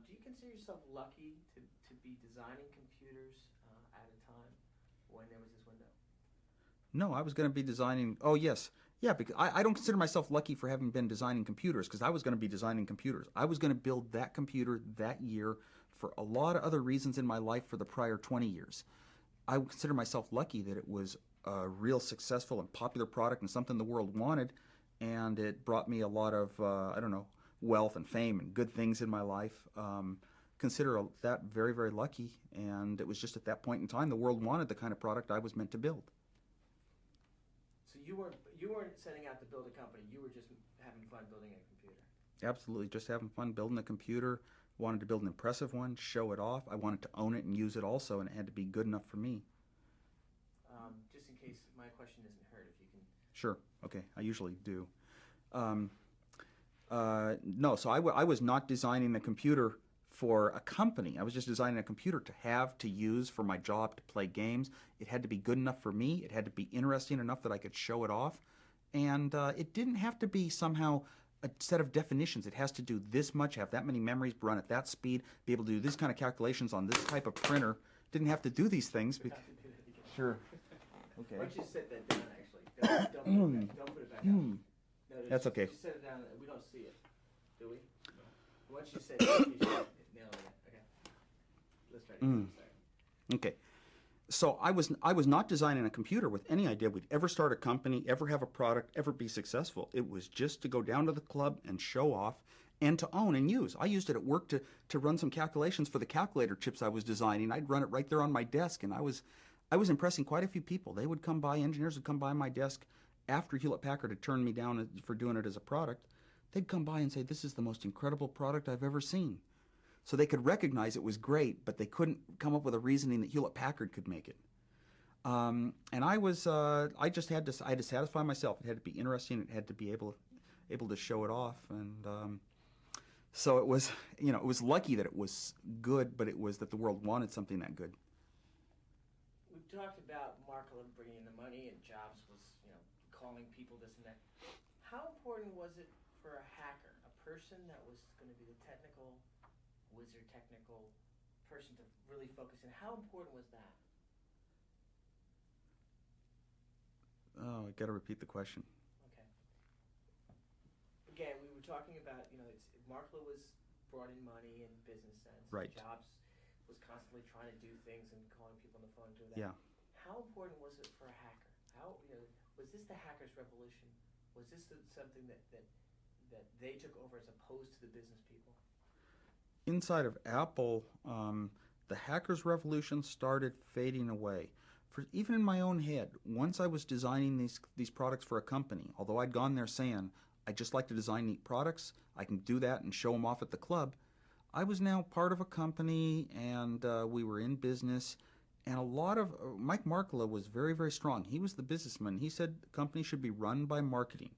do you consider yourself lucky to be designing computers at a time when there was this window? No, I was going to be designing. Oh, yes. Yeah, because I don't consider myself lucky for having been designing computers because I was going to be designing computers. I was going to build that computer that year for a lot of other reasons in my life for the prior 20 years. I would consider myself lucky that it was a real successful and popular product and something the world wanted, and it brought me a lot of, I don't know, wealth and fame and good things in my life. Consider that very, very lucky, and it was just at that point in time the world wanted the kind of product I was meant to build. So you weren't setting out to build a company. You were just having fun building a computer. Absolutely, just having fun building a computer. Wanted to build an impressive one, show it off. I wanted to own it and use it also, and it had to be good enough for me. Just in case my question isn't heard, if you can. Sure. Okay. I usually do. No, so I was not designing a computer for a company. I was just designing a computer to have, to use for my job, to play games. It had to be good enough for me. It had to be interesting enough that I could show it off. And it didn't have to be somehow a set of definitions. It has to do this much, have that many memories, run at that speed, be able to do this kind of calculations on this type of printer. Didn't have to do these things. Sure. Okay. Why don't you set that down, actually? Don't put it back up. No, That's okay. Just set it down. We don't see it, do we? No. Once you set it, you should nail it. Okay. Let's try to get it. Okay. So I was not designing a computer with any idea we'd ever start a company, ever have a product, ever be successful. It was just to go down to the club and show off and to own and use. I used it at work to run some calculations for the calculator chips I was designing. I'd run it right there on my desk, and I was impressing quite a few people. They would come by, engineers would come by my desk after Hewlett-Packard had turned me down for doing it as a product. They'd come by and say, "This is the most incredible product I've ever seen." So they could recognize it was great, but they couldn't come up with a reasoning that Hewlett-Packard could make it. And I just had to, I had to satisfy myself. It had to be interesting. It had to be able to show it off. And so it was, it was lucky that it was good, but it was that the world wanted something that good. We've talked about Markle bringing in the money, and Jobs was, calling people this and that. How important was it for a hacker, a person that was going to be the technical wizard, technical person to really focus in? How important was that? Oh, I got to repeat the question. Okay. Again, we were talking about, Markle was brought in money in business sense. Right. Jobs was constantly trying to do things and calling people on the phone and doing that. Yeah. How important was it for a hacker? How, was this the hacker's revolution? Was this something that they took over as opposed to the business people? Inside of Apple, the hacker's revolution started fading away. Even in my own head, once I was designing these products for a company, although I'd gone there saying, I just like to design neat products, I can do that and show them off at the club, I was now part of a company, and we were in business, and a lot of Mike Markkula was very, very strong. He was the businessman. He said the company should be run by marketing.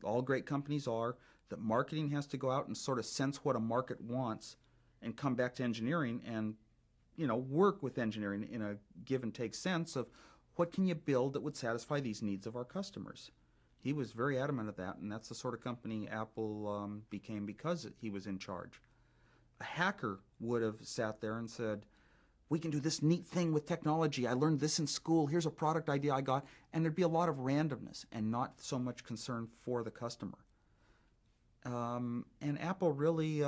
All great companies are. That marketing has to go out and sort of sense what a market wants and come back to engineering and work with engineering in a give and take sense of what can you build that would satisfy these needs of our customers. He was very adamant of that, and that's the sort of company Apple became because he was in charge. A hacker would have sat there and said, we can do this neat thing with technology. I learned this in school. Here's a product idea I got. And there'd be a lot of randomness and not so much concern for the customer. And Apple really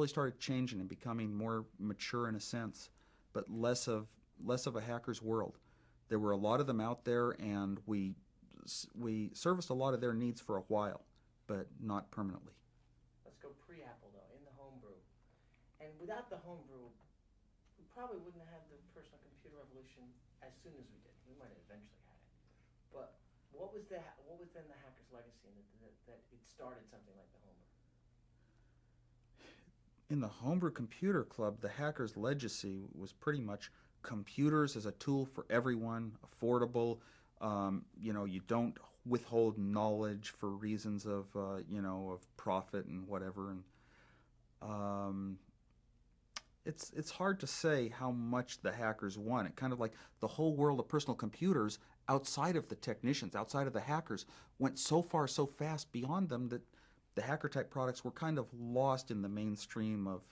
started changing and becoming more mature in a sense, but less of a hacker's world. There were a lot of them out there, and we serviced a lot of their needs for a while, but not permanently. Let's go pre-Apple, though, in the homebrew. And without the homebrew, we probably wouldn't have had the personal computer revolution as soon as we did. We might have eventually had it. But what was then the hacker's legacy that it started something like the homebrew? In the Homebrew Computer Club, the hacker's legacy was pretty much computers as a tool for everyone, affordable. You don't withhold knowledge for reasons of of profit and whatever. And it's hard to say how much the hackers won. It kind of like the whole world of personal computers outside of the technicians, outside of the hackers, went so far, so fast beyond them that the hacker-type products were kind of lost in the mainstream of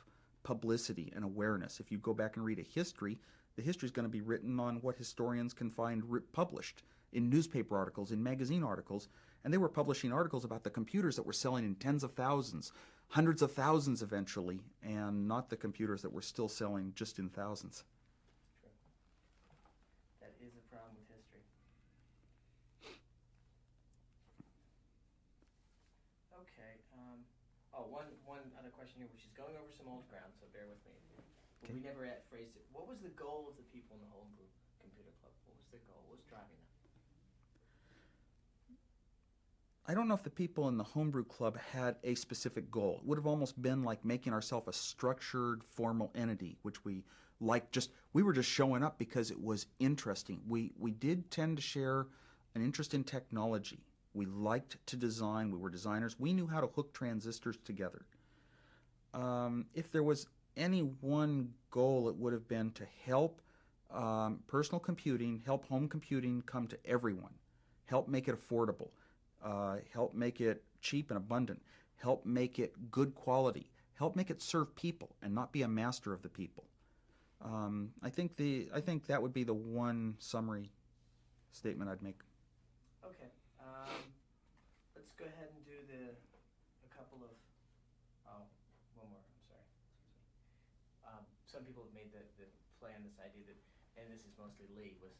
publicity and awareness. If you go back and read a history, the history is going to be written on what historians can find published in newspaper articles, in magazine articles, and they were publishing articles about the computers that were selling in tens of thousands, hundreds of thousands eventually, and not the computers that were still selling just in thousands. True. That is a problem with history. Okay. One other question here, which is going over some old ground, so bear with me. Okay. We never phrased it. What was the goal of the people in the Homebrew Computer Club? What was their goal? What was driving them? I don't know if the people in the Homebrew Club had a specific goal. It would have almost been like making ourselves a structured, formal entity, which we were just showing up because it was interesting. We did tend to share an interest in technology. We liked to design. We were designers. We knew how to hook transistors together. If there was any one goal, it would have been to help personal computing, help home computing come to everyone, help make it affordable, help make it cheap and abundant, help make it good quality, help make it serve people and not be a master of the people. I think that would be the one summary statement I'd make. Okay. Let's go ahead and do a couple of, one more, I'm sorry. Some people have made the play on this idea that, and this is mostly Lee, was,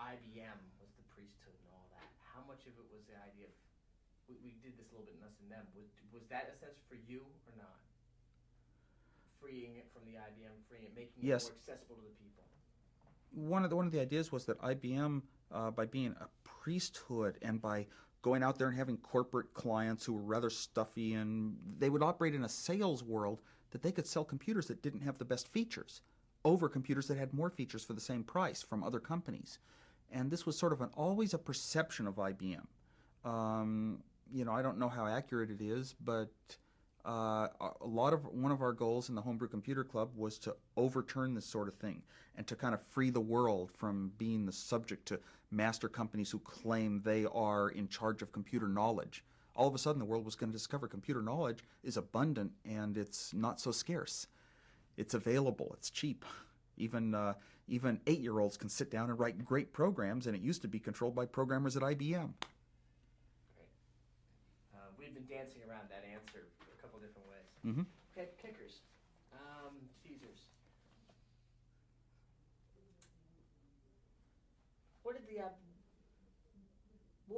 IBM was the priesthood and all that. How much of it was the idea of, we did this a little bit in us and them, was that a sense for you or not? Freeing it from the IBM, making it Yes. more accessible to the people. One of the ideas was that IBM, by being a priesthood and by going out there and having corporate clients who were rather stuffy, and they would operate in a sales world, that they could sell computers that didn't have the best features over computers that had more features for the same price from other companies. And this was sort of always a perception of IBM. I don't know how accurate it is, but one of our goals in the Homebrew Computer Club was to overturn this sort of thing and to kind of free the world from being the subject to master companies who claim they are in charge of computer knowledge. All of a sudden, the world was going to discover computer knowledge is abundant and it's not so scarce. It's available. It's cheap. Even 8-year-olds can sit down and write great programs, and it used to be controlled by programmers at IBM. Great. We've been dancing around that answer a couple different ways. Mm-hmm. Okay, pickers. Teasers. What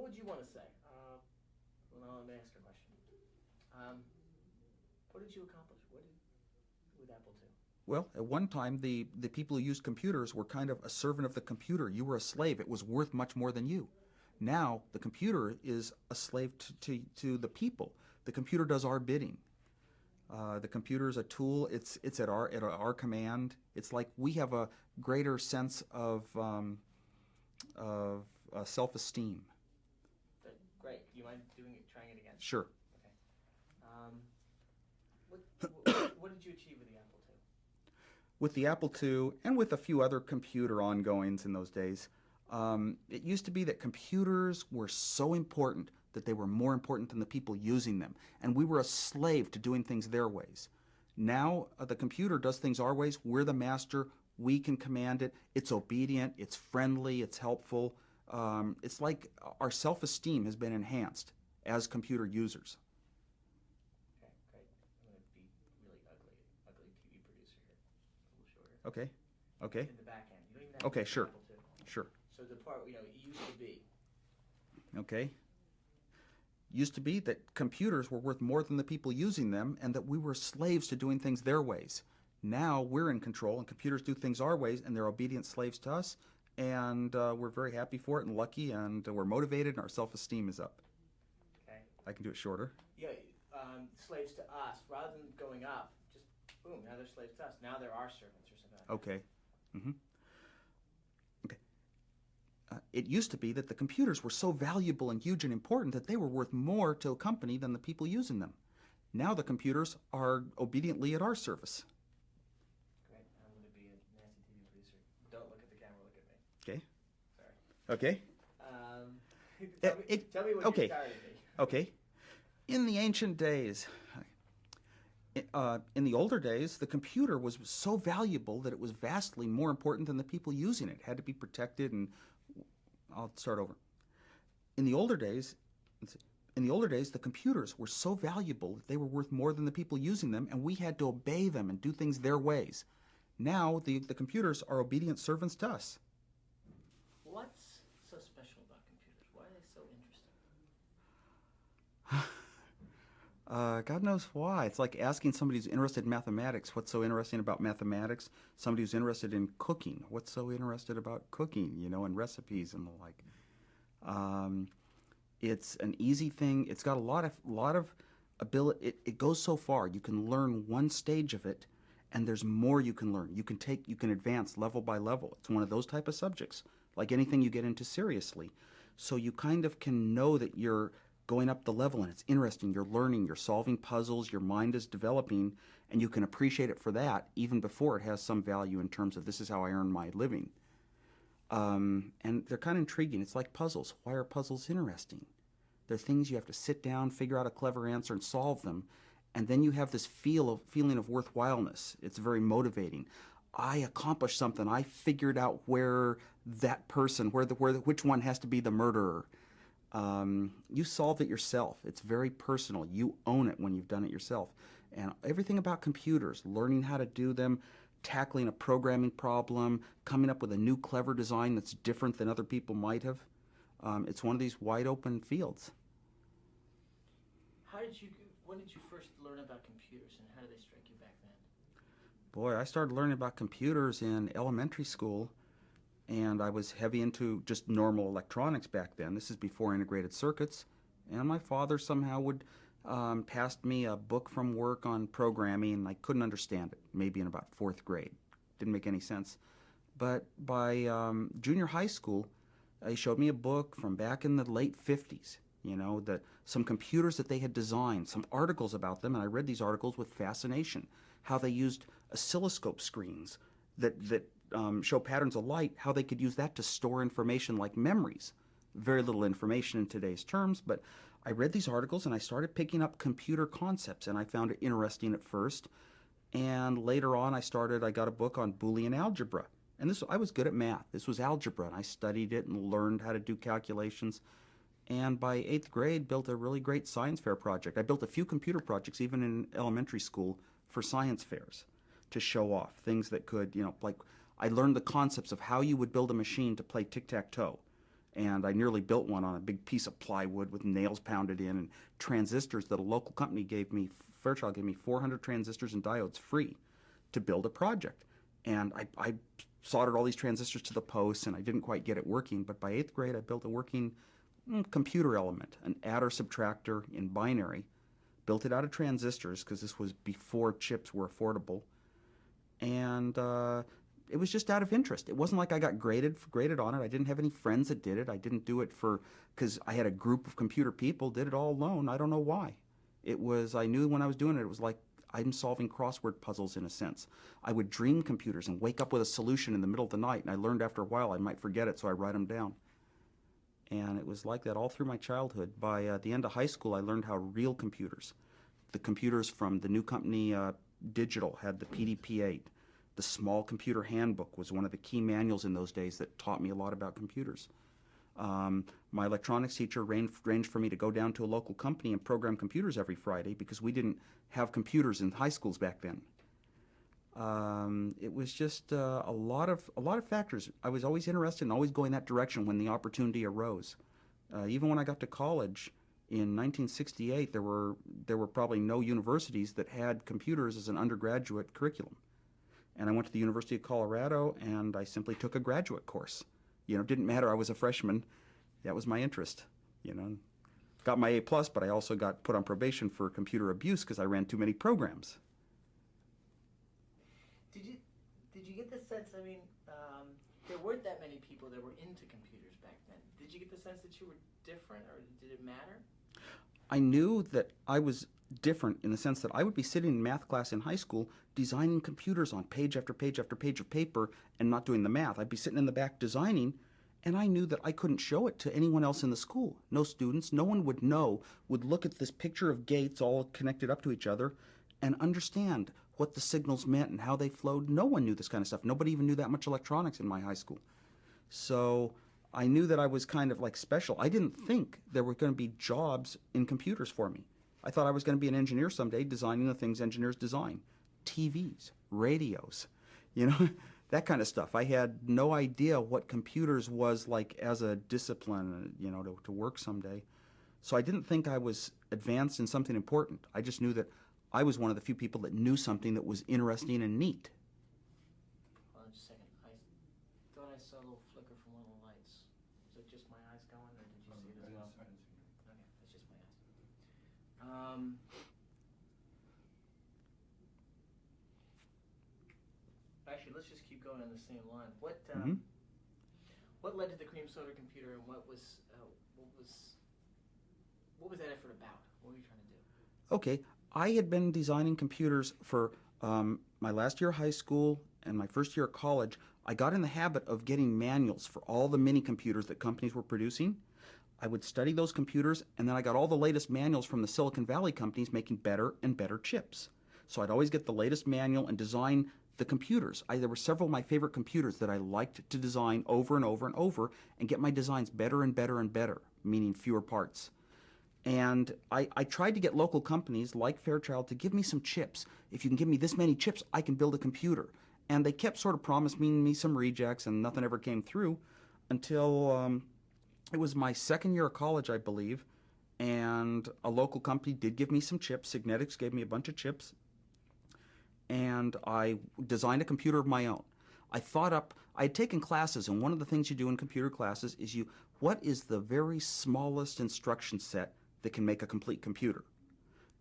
would you want to say? Well, let me ask a question. What did you accomplish? With Apple II? Well, at one time, the people who used computers were kind of a servant of the computer. You were a slave. It was worth much more than you. Now, the computer is a slave to the people. The computer does our bidding. The computer is a tool. It's at our command. It's like we have a greater sense of self-esteem. Great. Do you mind trying it again? Sure. Okay. What did you achieve with the Apple II? With the Apple II and with a few other computer ongoings in those days, it used to be that computers were so important that they were more important than the people using them, and we were a slave to doing things their ways. Now, the computer does things our ways. We're the master. We can command it. It's obedient. It's friendly. It's helpful. It's like our self-esteem has been enhanced as computer users. Okay, great. I'm going to be really ugly TV producer here. A little shorter. Okay. In the back end. You don't even have Okay, to sure. Apple II. Sure. So the part, it used to be. Okay. Used to be that computers were worth more than the people using them and that we were slaves to doing things their ways. Now we're in control and computers do things our ways and they're obedient slaves to us, and we're very happy for it and lucky, and we're motivated and our self-esteem is up. Okay. I can do it shorter. Yeah, slaves to us, rather than going up, just boom, now they're slaves to us. Now they're our servants or something like that. Okay. Mm-hmm. Okay. It used to be that the computers were so valuable and huge and important that they were worth more to a company than the people using them. Now the computers are obediently at our service. Great. I'm going to be a nasty TV producer. Don't look at the camera, look at me. Okay. Okay. Tell me when okay. you're tired of me. Okay. In the ancient days, In the older days, the computer was so valuable that it was vastly more important than the people using it. It had to be protected, and I'll start over. In the older days, the computers were so valuable that they were worth more than the people using them, and we had to obey them and do things their ways. Now, the computers are obedient servants to us. What's so special about computers? Why are they so interesting? God knows why. It's like asking somebody who's interested in mathematics, what's so interesting about mathematics? Somebody who's interested in cooking, what's so interested about cooking, and recipes and the like. It's an easy thing. It's got a lot of ability. It goes so far. You can learn one stage of it, and there's more you can learn. You can advance level by level. It's one of those type of subjects, like anything you get into seriously. So you kind of can know that you're going up the level, and it's interesting. You're learning, you're solving puzzles, your mind is developing, and you can appreciate it for that even before it has some value in terms of this is how I earn my living. And they're kind of intriguing. It's like puzzles. Why are puzzles interesting? They're things you have to sit down, figure out a clever answer, and solve them, and then you have this feeling of worthwhileness. It's very motivating. I accomplished something. I figured out where that person, which one has to be the murderer. You solved it yourself. It's very personal. You own it when you've done it yourself. And everything about computers, learning how to do them, tackling a programming problem, coming up with a new clever design that's different than other people might have. It's one of these wide open fields. When did you first learn about computers, and how did they strike you back then? Boy, I started learning about computers in elementary school, and I was heavy into just normal electronics back then. This is before integrated circuits, and my father somehow would passed me a book from work on programming, and I couldn't understand it, maybe in about 4th grade. Didn't make any sense. But by junior high school, he showed me a book from back in the late 50s, some computers that they had designed, some articles about them, and I read these articles with fascination, how they used oscilloscope screens that show patterns of light, how they could use that to store information like memories. Very little information in today's terms, but I read these articles and I started picking up computer concepts, and I found it interesting at first. And later on, I got a book on Boolean algebra. And I was good at math. This was algebra, and I studied it and learned how to do calculations. And by 8th grade, built a really great science fair project. I built a few computer projects, even in elementary school, for science fairs to show off things that could, like I learned the concepts of how you would build a machine to play tic-tac-toe. And I nearly built one on a big piece of plywood with nails pounded in and transistors that a local company Fairchild gave me 400 transistors and diodes free to build a project. And I soldered all these transistors to the posts, and I didn't quite get it working. But by 8th grade, I built a working computer element, an adder-subtractor in binary. Built it out of transistors because this was before chips were affordable. And it was just out of interest. It wasn't like I got graded on it. I didn't have any friends that did it. I didn't do it because I had a group of computer people, did it all alone. I don't know why. I knew when I was doing it, it was like I'm solving crossword puzzles in a sense. I would dream computers and wake up with a solution in the middle of the night, and I learned after a while I might forget it, so I write them down. And it was like that all through my childhood. By the end of high school, I learned how real computers, the computers from the new company Digital, had the PDP-8. The Small Computer Handbook was one of the key manuals in those days that taught me a lot about computers. My electronics teacher arranged for me to go down to a local company and program computers every Friday because we didn't have computers in high schools back then. It was just a lot of factors. I was always interested and always going that direction when the opportunity arose. Even when I got to college in 1968, there were probably no universities that had computers as an undergraduate curriculum. And I went to the University of Colorado, and I simply took a graduate course. It didn't matter. I was a freshman. That was my interest. Got my A+, but I also got put on probation for computer abuse because I ran too many programs. Did you get the sense, there weren't that many people that were into computers back then. Did you get the sense that you were different, or did it matter? I knew that I was different in the sense that I would be sitting in math class in high school designing computers on page after page after page of paper and not doing the math. I'd be sitting in the back designing, and I knew that I couldn't show it to anyone else in the school. No students, no one would look at this picture of gates all connected up to each other and understand what the signals meant and how they flowed. No one knew this kind of stuff. Nobody even knew that much electronics in my high school. So I knew that I was kind of like special. I didn't think there were going to be jobs in computers for me. I thought I was going to be an engineer someday, designing the things engineers design. TVs, radios, you know, that kind of stuff. I had no idea what computers was like as a discipline, you know, to work someday. So I didn't think I was advanced in something important. I just knew that I was one of the few people that knew something that was interesting and neat. Hold on just a second. I thought I saw a little flicker from one of the lights. Was it just my eyes going, or did you see it as well? Okay, that's just my eyes. Actually, let's just keep going on the same line. What led to the cream soda computer, and what was that effort about? What were you trying to do? Okay, I had been designing computers for my last year of high school and my first year of college. I got in the habit of getting manuals for all the mini computers that companies were producing. I would study those computers, and then I got all the latest manuals from the Silicon Valley companies making better and better chips. So I'd always get the latest manual and design the computers. There were several of my favorite computers that I liked to design over and over and over and get my designs better and better and better, meaning fewer parts. And I tried to get local companies like Fairchild to give me some chips. If you can give me this many chips, I can build a computer. And they kept sort of promising me some rejects, and nothing ever came through until it was my second year of college, I believe, and a local company did give me some chips. Signetics gave me a bunch of chips, and I designed a computer of my own. I had taken classes, and one of the things you do in computer classes is what is the very smallest instruction set that can make a complete computer?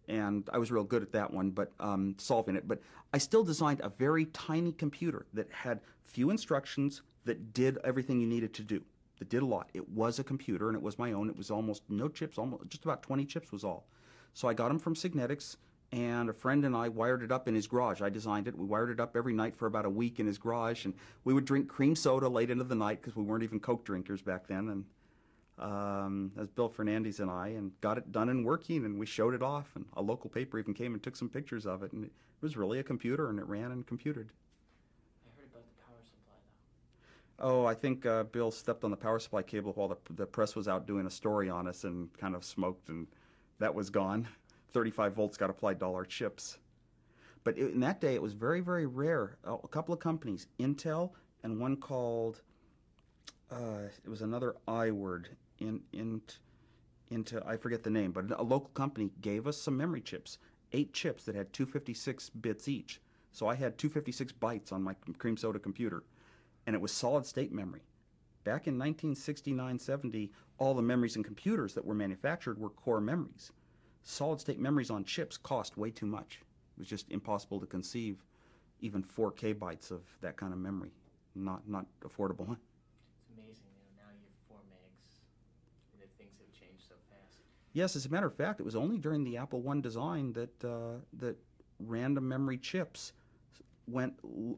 And I was real good at that one, but solving it. But I still designed a very tiny computer that had few instructions that did everything you needed to do. That did a lot. It was a computer, and it was my own. It was almost no chips, just about 20 chips was all. So I got them from Signetics, and a friend and I wired it up in his garage. I designed it. We wired it up every night for about a week in his garage, and we would drink cream soda late into the night because we weren't even Coke drinkers back then. And as Bill Fernandez and I, and got it done and working, and we showed it off, and a local paper even came and took some pictures of it, and it was really a computer, and it ran and computed. I heard about the power supply, though. Oh, I think Bill stepped on the power supply cable while the press was out doing a story on us and kind of smoked, and that was gone. 35 volts got applied to all our chips. But in that day, it was very, very rare. A couple of companies, Intel and one called, it was another I word, into I forget the name, but a local company gave us some memory chips, 8 chips that had 256 bits each. So I had 256 bytes on my cream soda computer, and it was solid state memory. Back in 1969-70, all the memories in computers that were manufactured were core memories. Solid state memories on chips cost way too much. It was just impossible to conceive even 4K bytes of that kind of memory. Not affordable. It's amazing, now you have 4 megs, and that things have changed so fast. Yes, as a matter of fact, it was only during the Apple I design that random memory chips went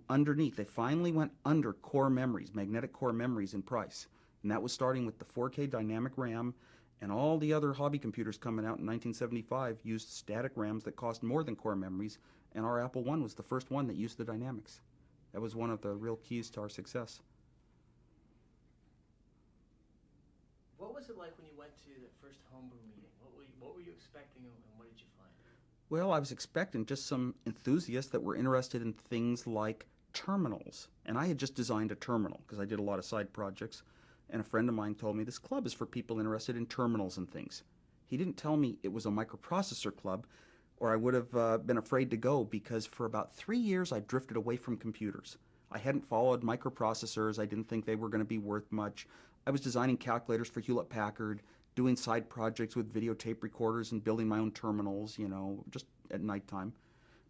underneath. They finally went under core memories, magnetic core memories in price. And that was starting with the 4K dynamic RAM, and all the other hobby computers coming out in 1975 used static RAMs that cost more than core memories, and our Apple I was the first one that used the dynamics. That was one of the real keys to our success. What was it like when you went to the first homebrew meeting? What were you expecting, and what did you find? Well, I was expecting just some enthusiasts that were interested in things like terminals. And I had just designed a terminal because I did a lot of side projects. And a friend of mine told me this club is for people interested in terminals and things. He didn't tell me it was a microprocessor club, or I would have been afraid to go, because for about 3 years I drifted away from computers. I hadn't followed microprocessors. I didn't think they were going to be worth much. I was designing calculators for Hewlett-Packard, doing side projects with videotape recorders and building my own terminals, just at nighttime.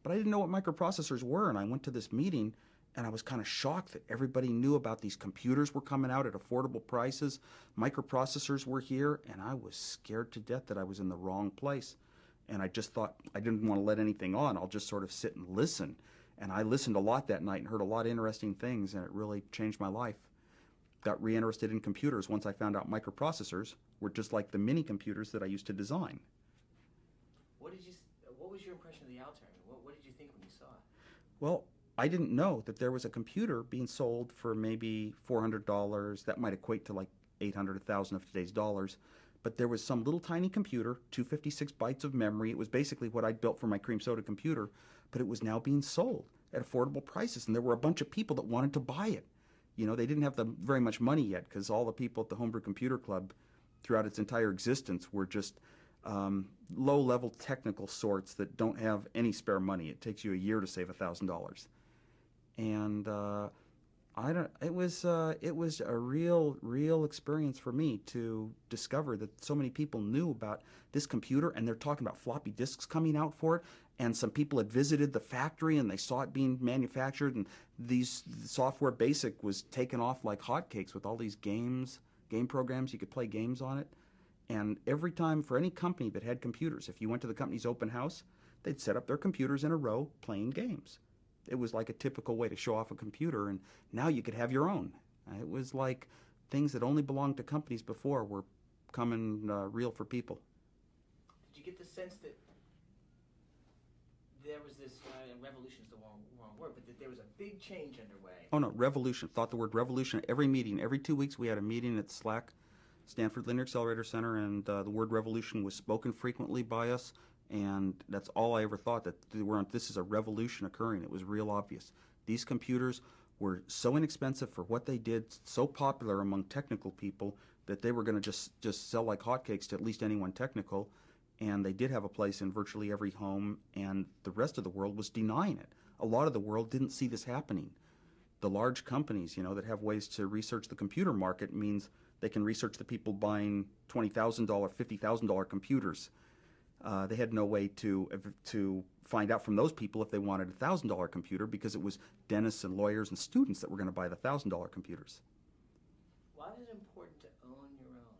But I didn't know what microprocessors were, and I went to this meeting, and I was kind of shocked that everybody knew about these computers were coming out at affordable prices. Microprocessors were here, and I was scared to death that I was in the wrong place. And I just thought I didn't want to let anything on. I'll just sort of sit and listen. And I listened a lot that night and heard a lot of interesting things, and it really changed my life. Got reinterested in computers once I found out microprocessors were just like the mini computers that I used to design. What was your impression of the Altair? What Well, I didn't know that there was a computer being sold for maybe $400. That might equate to like 800, 1,000 of today's dollars. But there was some little tiny computer, 256 bytes of memory. It was basically what I'd built for my cream soda computer, but it was now being sold at affordable prices, and there were a bunch of people that wanted to buy it. You know, they didn't have very much money yet, because all the people at the Homebrew Computer Club throughout its entire existence were just low-level technical sorts that don't have any spare money. It takes you a year to save $1,000. And it was a real experience for me to discover that so many people knew about this computer, and they're talking about floppy disks coming out for it. And some people had visited the factory and they saw it being manufactured, and these Software Basic was taken off like hotcakes with all these game programs. You could play games on it. And every time, for any company that had computers, if you went to the company's open house, they'd set up their computers in a row playing games. It was like a typical way to show off a computer, and now you could have your own. It was like things that only belonged to companies before were coming real for people. Did you get the sense that there was this, revolution is the wrong word, but that there was a big change underway? Oh no, revolution. Thought the word revolution at every meeting. Every 2 weeks we had a meeting at SLAC, Stanford Linear Accelerator Center, and the word revolution was spoken frequently by us. And that's all I ever thought, that this is a revolution occurring. It was real obvious. These computers were so inexpensive for what they did, so popular among technical people, that they were going to just sell like hotcakes to at least anyone technical. And they did have a place in virtually every home, and the rest of the world was denying it. A lot of the world didn't see this happening. The large companies, that have ways to research the computer market, means they can research the people buying $20,000, $50,000 computers. They had no way to find out from those people if they wanted a $1,000 computer, because it was dentists and lawyers and students that were going to buy the $1,000 computers. Why is it important to own your own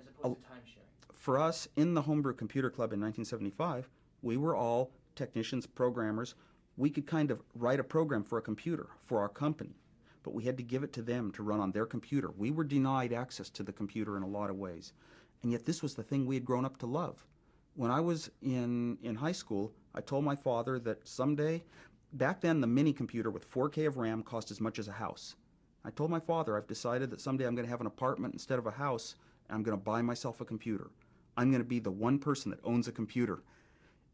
as opposed to time sharing? For us, in the Homebrew Computer Club in 1975, we were all technicians, programmers. We could kind of write a program for a computer for our company, but we had to give it to them to run on their computer. We were denied access to the computer in a lot of ways. And yet this was the thing we had grown up to love. When I was in high school, I told my father that someday, back then the mini computer with 4K of RAM cost as much as a house. I told my father, I've decided that someday I'm going to have an apartment instead of a house, and I'm going to buy myself a computer. I'm going to be the one person that owns a computer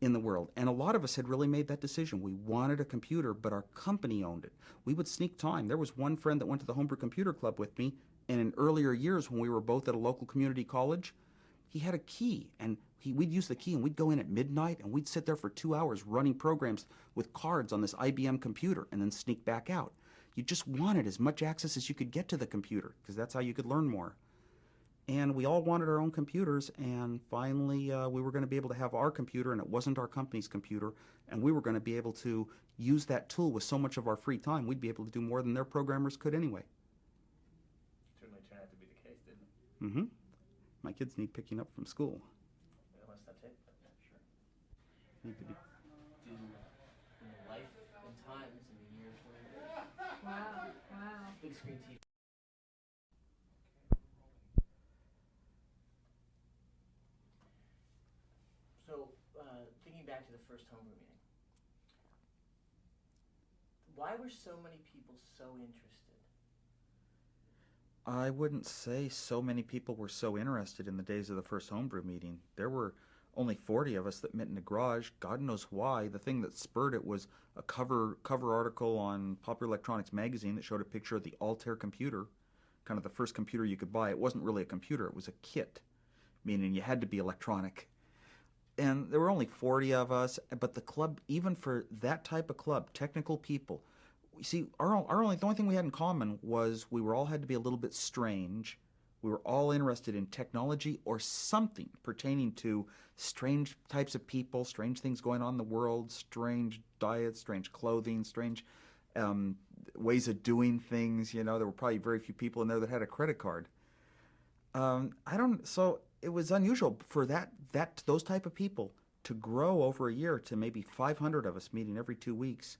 in the world. And a lot of us had really made that decision. We wanted a computer, but our company owned it. We would sneak time. There was one friend that went to the Homebrew Computer Club with me, and in earlier years when we were both at a local community college, he had a key, and we'd use the key, and we'd go in at midnight, and we'd sit there for 2 hours running programs with cards on this IBM computer, and then sneak back out. You just wanted as much access as you could get to the computer, because that's how you could learn more. And we all wanted our own computers, and finally we were going to be able to have our computer, and it wasn't our company's computer, and we were going to be able to use that tool with so much of our free time. We'd be able to do more than their programmers could anyway. Certainly turned out to be the case, didn't it? Mm-hmm. My kids need picking up from school. Unless that's it, but yeah, sure. Need to be. Do life and times in the year 20. Wow. Big screen TV. So, thinking back to the first homebrew meeting, why were so many people so interested? I wouldn't say so many people were so interested in the days of the first homebrew meeting. There were only 40 of us that met in the garage. God knows why. The thing that spurred it was a cover article on Popular Electronics magazine that showed a picture of the Altair computer, kind of the first computer you could buy. It wasn't really a computer, it was a kit, meaning you had to be electronic. And there were only 40 of us, but the club, even for that type of club, technical people, you see, the only thing we had in common was we all had to be a little bit strange. We were all interested in technology or something pertaining to strange types of people, strange things going on in the world, strange diets, strange clothing, strange ways of doing things. There were probably very few people in there that had a credit card. So it was unusual for those type of people to grow over a year to maybe 500 of us meeting every 2 weeks.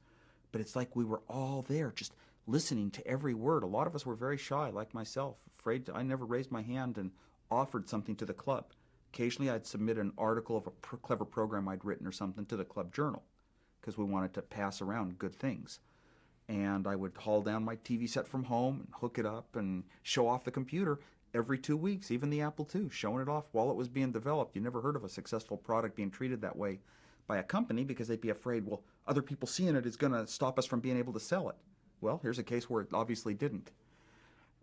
But it's like we were all there just listening to every word. A lot of us were very shy, like myself, afraid. I never raised my hand and offered something to the club. Occasionally I'd submit an article of a clever program I'd written or something to the club journal, because we wanted to pass around good things. And I would haul down my TV set from home and hook it up and show off the computer every 2 weeks, even the Apple II, showing it off while it was being developed. You never heard of a successful product being treated that way by a company because they'd be afraid, well, other people seeing it is going to stop us from being able to sell it. Well, here's a case where it obviously didn't.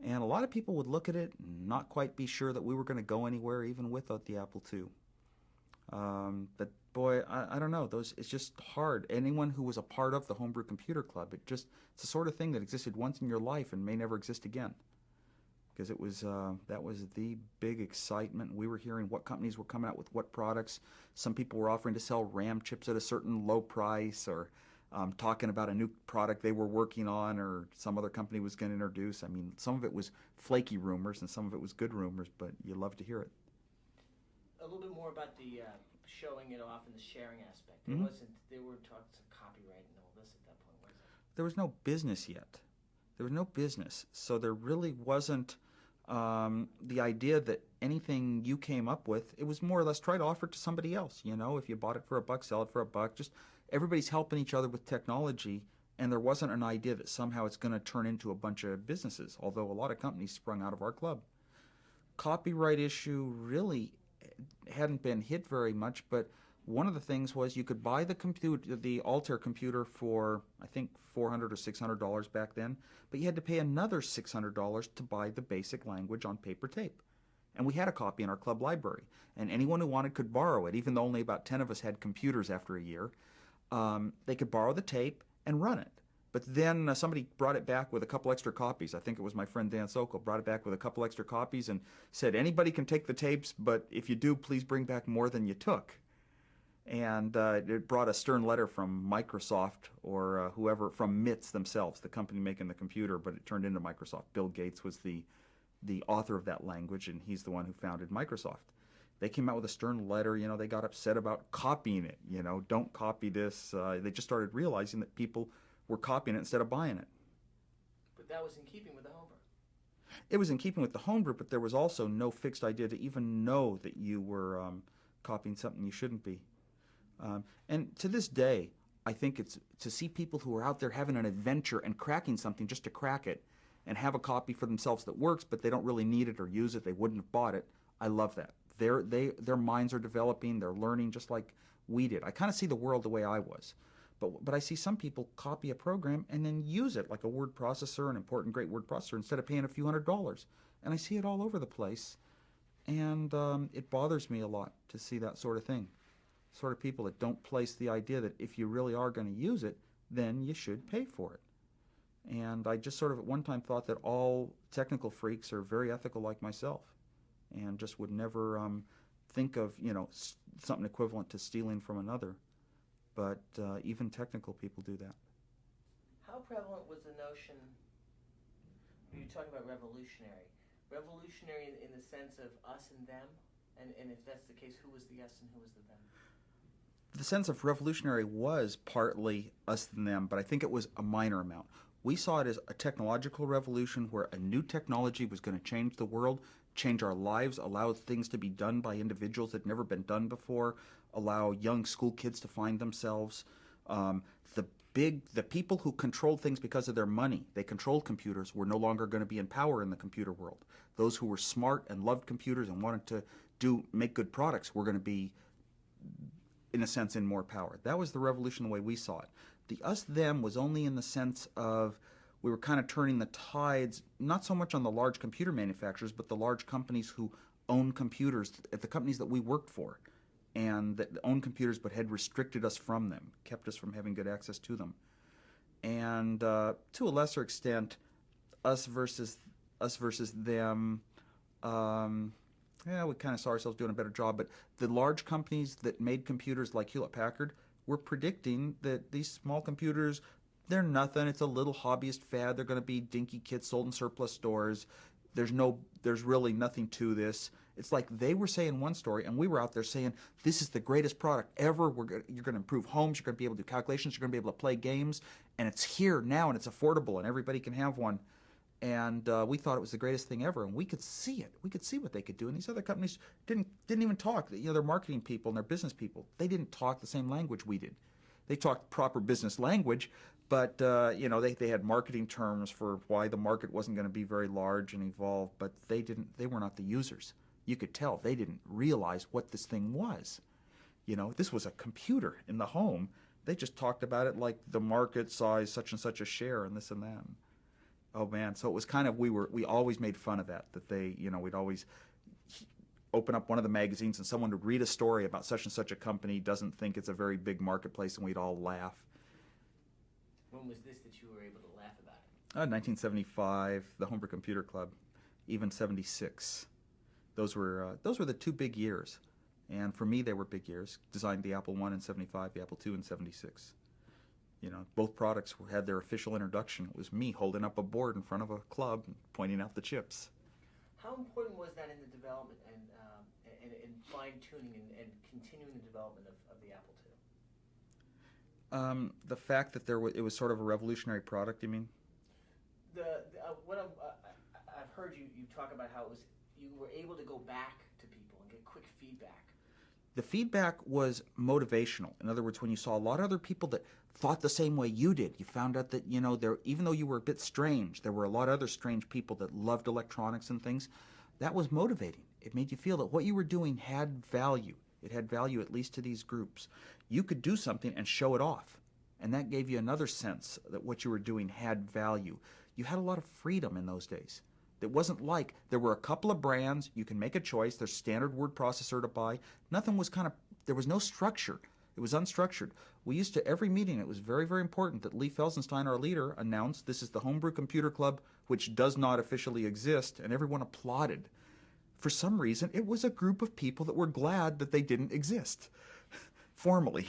And a lot of people would look at it and not quite be sure that we were going to go anywhere even without the Apple II. But boy, I don't know. It's just hard. Anyone who was a part of the Homebrew Computer Club, it's the sort of thing that existed once in your life and may never exist again. Because that was the big excitement. We were hearing what companies were coming out with what products. Some people were offering to sell RAM chips at a certain low price, or talking about a new product they were working on, or some other company was going to introduce. I mean, some of it was flaky rumors and some of it was good rumors, but you love to hear it. A little bit more about the showing it off and the sharing aspect. Mm-hmm. There were talks of copyright and all this at that point, was it? There was no business yet. There was no business, so there really wasn't the idea that anything you came up with, it was more or less try to offer it to somebody else. You know, if you bought it for $1, sell it for $1. Just everybody's helping each other with technology, and there wasn't an idea that somehow it's going to turn into a bunch of businesses, although a lot of companies sprung out of our club. Copyright issue really hadn't been hit very much, but one of the things was you could buy the Altair computer for, I think, $400 or $600 back then, but you had to pay another $600 to buy the basic language on paper tape. And we had a copy in our club library, and anyone who wanted could borrow it, even though only about 10 of us had computers after a year. They could borrow the tape and run it. But then somebody brought it back with a couple extra copies. I think it was my friend Dan Sokol brought it back with a couple extra copies and said, anybody can take the tapes, but if you do, please bring back more than you took. And it brought a stern letter from Microsoft or whoever, from MITS themselves, the company making the computer, but it turned into Microsoft. Bill Gates was the author of that language, and he's the one who founded Microsoft. They came out with a stern letter. You know, they got upset about copying it. You know, don't copy this. They just started realizing that people were copying it instead of buying it. But that was in keeping with the homebrew. It was in keeping with the homebrew, but there was also no fixed idea to even know that you were copying something you shouldn't be. And to this day, I think it's to see people who are out there having an adventure and cracking something just to crack it and have a copy for themselves that works, but they don't really need it or use it. They wouldn't have bought it. I love that. Their minds are developing. They're learning just like we did. I kind of see the world the way I was. But I see some people copy a program and then use it like a word processor, an important great word processor, instead of paying a few $100s. And I see it all over the place. And it bothers me a lot to see that sort of thing. Sort of people that don't place the idea that if you really are going to use it, then you should pay for it. And I just sort of at one time thought that all technical freaks are very ethical like myself and just would never think of, you know, something equivalent to stealing from another. But even technical people do that. How prevalent was the notion, you talk about revolutionary in the sense of us and them? And if that's the case, who was the us and who was the them? The sense of revolutionary was partly us and them, but I think it was a minor amount. We saw it as a technological revolution where a new technology was going to change the world, change our lives, allow things to be done by individuals that had never been done before, allow young school kids to find themselves. The people who controlled things because of their money, they controlled computers, were no longer going to be in power in the computer world. Those who were smart and loved computers and wanted to make good products were going to be, in a sense, in more power. That was the revolution the way we saw it. The us-them was only in the sense of we were kind of turning the tides, not so much on the large computer manufacturers, but the large companies who own computers, at the companies that we worked for, and that owned computers but had restricted us from them, kept us from having good access to them. And to a lesser extent, us versus them, we kind of saw ourselves doing a better job, but the large companies that made computers like Hewlett-Packard were predicting that these small computers, they're nothing. It's a little hobbyist fad. They're going to be dinky kits sold in surplus stores. There's really nothing to this. It's like they were saying one story, and we were out there saying, this is the greatest product ever. You're going to improve homes. You're going to be able to do calculations. You're going to be able to play games. And it's here now, and it's affordable, and everybody can have one. And we thought it was the greatest thing ever, and we could see it. We could see what they could do. And these other companies didn't even talk. You know, their marketing people and their business people, they didn't talk the same language we did. They talked proper business language, but they had marketing terms for why the market wasn't going to be very large and evolved, but they were not the users. You could tell they didn't realize what this thing was. This was a computer in the home. They just talked about it like the market size, such and such a share, and this and that. Oh man, so it was kind of, we always made fun of that we'd always open up one of the magazines and someone would read a story about such and such a company, doesn't think it's a very big marketplace, and we'd all laugh. When was this that you were able to laugh about it? 1975, the Homebrew Computer Club, even 76. Those were the two big years. And for me, they were big years. Designed the Apple I in 75, the Apple II in 76. Both products had their official introduction. It was me holding up a board in front of a club and pointing out the chips. How important was that in the development and fine-tuning and continuing the development of the Apple II? The fact that it was sort of a revolutionary product, you mean? I've heard you talk about how you were able to go back to people and get quick feedback. The feedback was motivational. In other words, when you saw a lot of other people that thought the same way you did, you found out that, even though you were a bit strange, there were a lot of other strange people that loved electronics and things. That was motivating. It made you feel that what you were doing had value. It had value at least to these groups. You could do something and show it off. And that gave you another sense that what you were doing had value. You had a lot of freedom in those days. It wasn't like there were a couple of brands, you can make a choice, there's standard word processor to buy. Nothing was there was no structure. It was unstructured. We used to, every meeting, it was very, very important that Lee Felsenstein, our leader, announced this is the Homebrew Computer Club, which does not officially exist, and everyone applauded. For some reason, it was a group of people that were glad that they didn't exist, formally.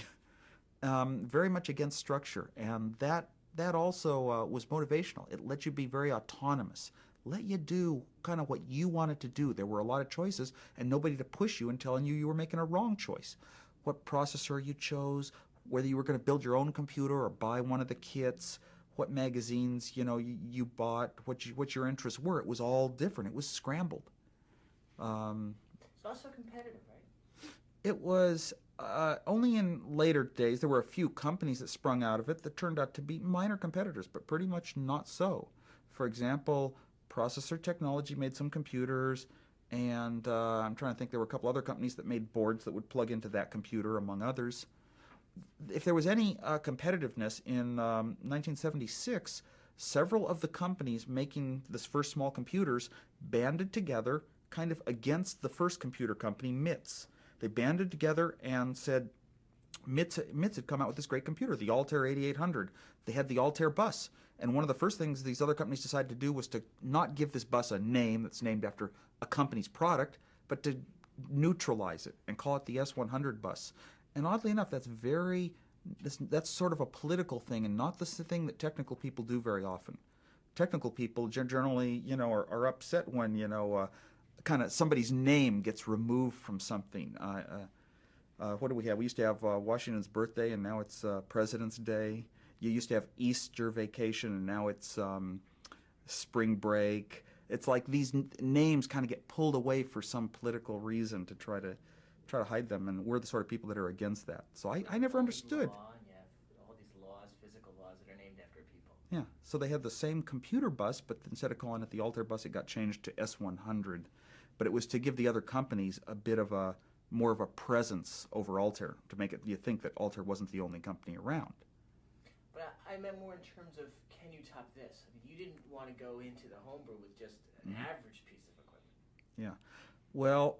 Very much against structure, and that also was motivational. It let you be very autonomous. Let you do kind of what you wanted to do. There were a lot of choices and nobody to push you and telling you were making a wrong choice. What processor you chose, whether you were going to build your own computer or buy one of the kits, what magazines you bought, what your interests were. It was all different. It was scrambled. It's also competitive, right? It was only in later days. There were a few companies that sprung out of it that turned out to be minor competitors, but pretty much not so. For example, Processor Technology made some computers, and I'm trying to think, there were a couple other companies that made boards that would plug into that computer, among others. If there was any competitiveness in 1976, several of the companies making this first small computers banded together kind of against the first computer company, MITS. They banded together and said, MITS had come out with this great computer, the Altair 8800. They had the Altair bus. And one of the first things these other companies decided to do was to not give this bus a name that's named after a company's product, but to neutralize it and call it the S100 bus. And oddly enough, that's sort of a political thing and not the thing that technical people do very often. Technical people generally, are upset when, kind of somebody's name gets removed from something. What do we have? We used to have Washington's birthday, and now it's President's Day. You used to have Easter vacation, and now it's spring break. It's like these names kind of get pulled away for some political reason to try to hide them, and we're the sort of people that are against that. So I never understood. All these laws, physical laws that are named after people. Yeah, so they had the same computer bus, but instead of calling it the Altair bus, it got changed to S100. But it was to give the other companies a bit of more of a presence over Altair, to make you think that Altair wasn't the only company around. But I meant more in terms of, can you top this? I mean, you didn't want to go into the homebrew with just an average piece of equipment. Yeah. Well,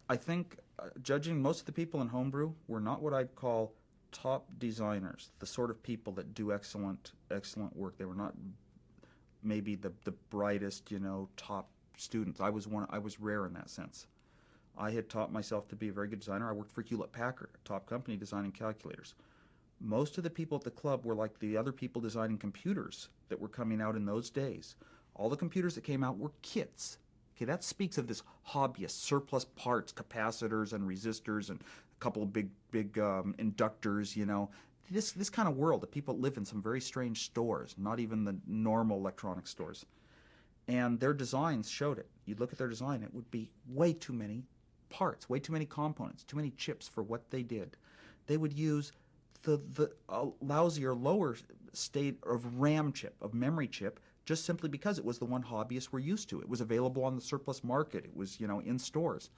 I think judging most of the people in homebrew were not what I'd call top designers, the sort of people that do excellent work. They were not maybe the brightest, top students. I was rare in that sense. I had taught myself to be a very good designer. I worked for Hewlett-Packard, a top company designing calculators. Most of the people at the club were like the other people designing computers that were coming out in those days. All the computers that came out were kits. Okay, that speaks of this hobbyist, surplus parts, capacitors and resistors and a couple of big inductors, This kind of world that people live in some very strange stores, not even the normal electronic stores. And their designs showed it. You'd look at their design, it would be way too many parts, way too many components, too many chips for what they did. They would use the lousy or lower state of RAM chip, of memory chip, just simply because it was the one hobbyists were used to. It was available on the surplus market. It was, in stores.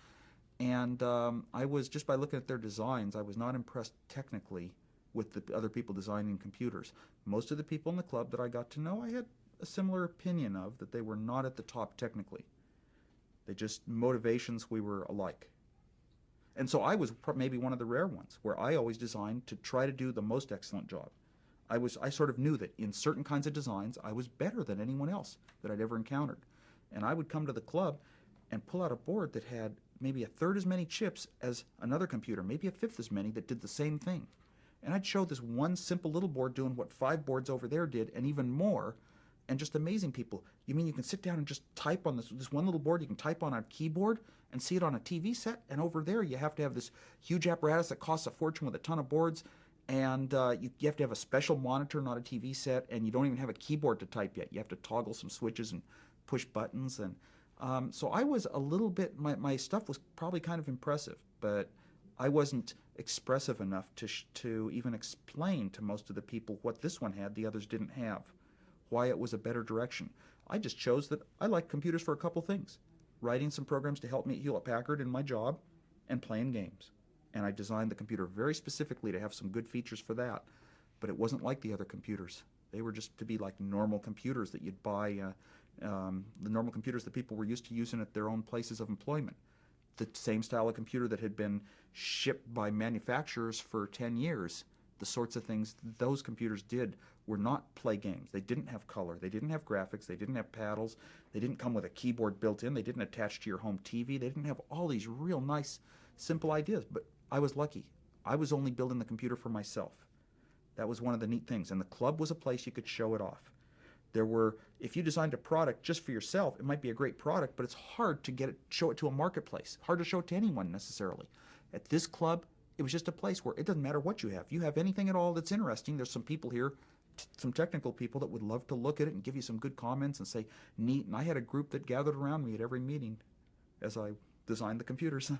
And I was, just by looking at their designs, I was not impressed technically with the other people designing computers. Most of the people in the club that I got to know, I had a similar opinion of, that they were not at the top technically. They just, motivations, we were alike. And so I was maybe one of the rare ones, where I always designed to try to do the most excellent job. I sort of knew that in certain kinds of designs, I was better than anyone else that I'd ever encountered. And I would come to the club and pull out a board that had maybe a third as many chips as another computer, maybe a fifth as many, that did the same thing. And I'd show this one simple little board doing what 5 boards over there did, and even more, and just amazing people. You mean you can sit down and just type on this one little board, you can type on a keyboard and see it on a TV set, and over there you have to have this huge apparatus that costs a fortune with a ton of boards, and you have to have a special monitor, not a TV set, and you don't even have a keyboard to type yet. You have to toggle some switches and push buttons. And so I was a little bit, my stuff was probably kind of impressive, but I wasn't expressive enough to even explain to most of the people what this one had the others didn't have, why it was a better direction. I just chose that I like computers for a couple things: writing some programs to help me at Hewlett-Packard in my job, and playing games. And I designed the computer very specifically to have some good features for that. But it wasn't like the other computers. They were just to be like normal computers that you'd buy, the normal computers that people were used to using at their own places of employment. The same style of computer that had been shipped by manufacturers for 10 years. The sorts of things those computers did were not play games. They didn't have color. They didn't have graphics. They didn't have paddles. They didn't come with a keyboard built in. They didn't attach to your home TV. They didn't have all these real nice, simple ideas. But I was lucky. I was only building the computer for myself. That was one of the neat things. And the club was a place you could show it off. If you designed a product just for yourself, it might be a great product, but it's hard to show it to a marketplace. Hard to show it to anyone necessarily. At this club, it was just a place where it doesn't matter what you have. You have anything at all that's interesting, there's some people here, some technical people that would love to look at it and give you some good comments and say, neat. And I had a group that gathered around me at every meeting as I designed the computers.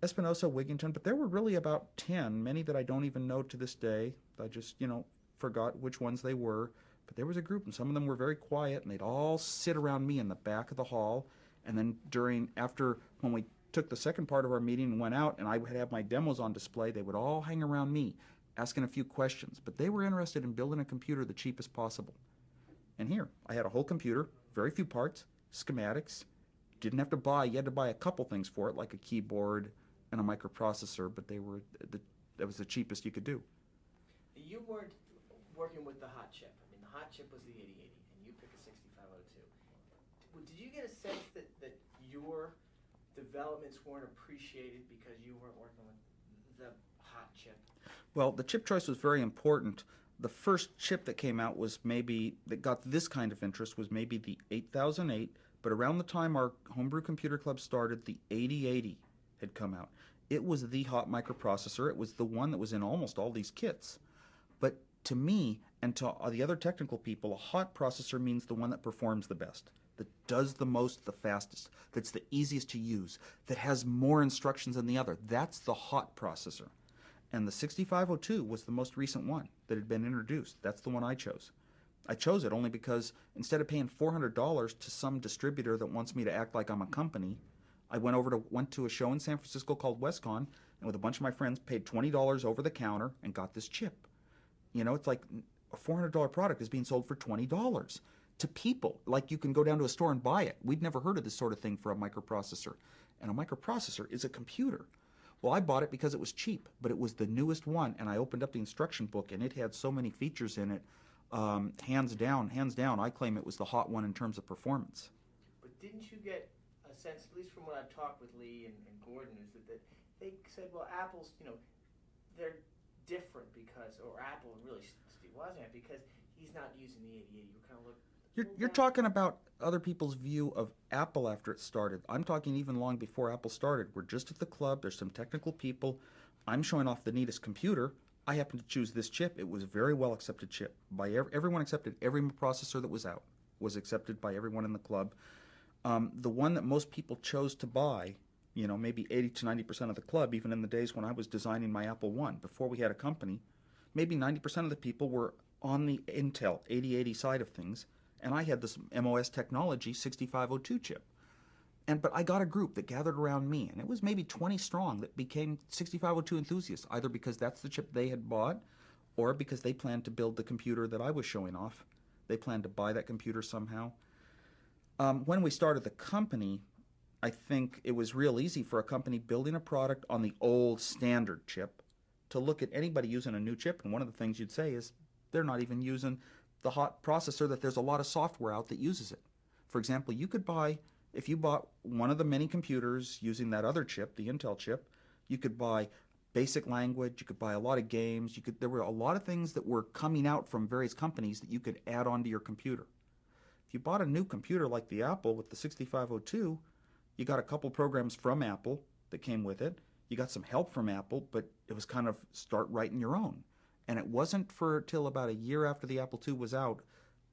Espinosa, Wigington, but there were really about 10, many that I don't even know to this day. I just, forgot which ones they were. But there was a group, and some of them were very quiet, and they'd all sit around me in the back of the hall. And then when we took the second part of our meeting and went out, and I would have my demos on display, they would all hang around me, asking a few questions. But they were interested in building a computer the cheapest possible. And here, I had a whole computer, very few parts, schematics. You had to buy a couple things for it, like a keyboard and a microprocessor, but that was the cheapest you could do. You weren't working with the hot chip. I mean, the hot chip was the 8080, and you picked a 6502. Did you get a sense that your developments weren't appreciated because you weren't working with the hot chip? Well, the chip choice was very important. The first chip that came out that got this kind of interest was maybe the 8008, but around the time our homebrew computer club started, the 8080 had come out. It was the hot microprocessor. It was the one that was in almost all these kits. But to me and to the other technical people, a hot processor means the one that performs the best, that does the most, the fastest, that's the easiest to use, that has more instructions than the other. That's the hot processor. And the 6502 was the most recent one that had been introduced. That's the one I chose. I chose it only because instead of paying $400 to some distributor that wants me to act like I'm a company, I went to a show in San Francisco called WestCon, and with a bunch of my friends paid $20 over the counter and got this chip. It's like a $400 product is being sold for $20 to people. Like you can go down to a store and buy it. We'd never heard of this sort of thing for a microprocessor. And a microprocessor is a computer. Well, I bought it because it was cheap, but it was the newest one, and I opened up the instruction book, and it had so many features in it. Hands down, I claim it was the hot one in terms of performance. But didn't you get a sense, at least from what I've talked with Lee and Gordon, is that they said, well, Apple's, they're different or Apple and really Steve Wozniak, because he's not using the 8080. You kind of look. You're talking about other people's view of Apple after it started. I'm talking even long before Apple started. We're just at the club. There's some technical people. I'm showing off the neatest computer. I happened to choose this chip. It was a very well accepted chip. By everyone accepted. Every processor that was out was accepted by everyone in the club. The one that most people chose to buy, maybe 80 to 90% of the club, even in the days when I was designing my Apple I, before we had a company, maybe 90% of the people were on the Intel 8080 side of things, and I had this MOS technology 6502 chip. But I got a group that gathered around me, and it was maybe 20 strong that became 6502 enthusiasts, either because that's the chip they had bought or because they planned to build the computer that I was showing off. They planned to buy that computer somehow. When we started the company, I think it was real easy for a company building a product on the old standard chip to look at anybody using a new chip, and one of the things you'd say is they're not even using the hot processor, that there's a lot of software out that uses it. For example, you could buy, if you bought one of the many computers using that other chip, the Intel chip, you could buy basic language, you could buy a lot of games, there were a lot of things that were coming out from various companies that you could add onto your computer. If you bought a new computer like the Apple with the 6502, you got a couple programs from Apple that came with it. You got some help from Apple, but it was kind of start writing your own. And it wasn't for till about a year after the Apple II was out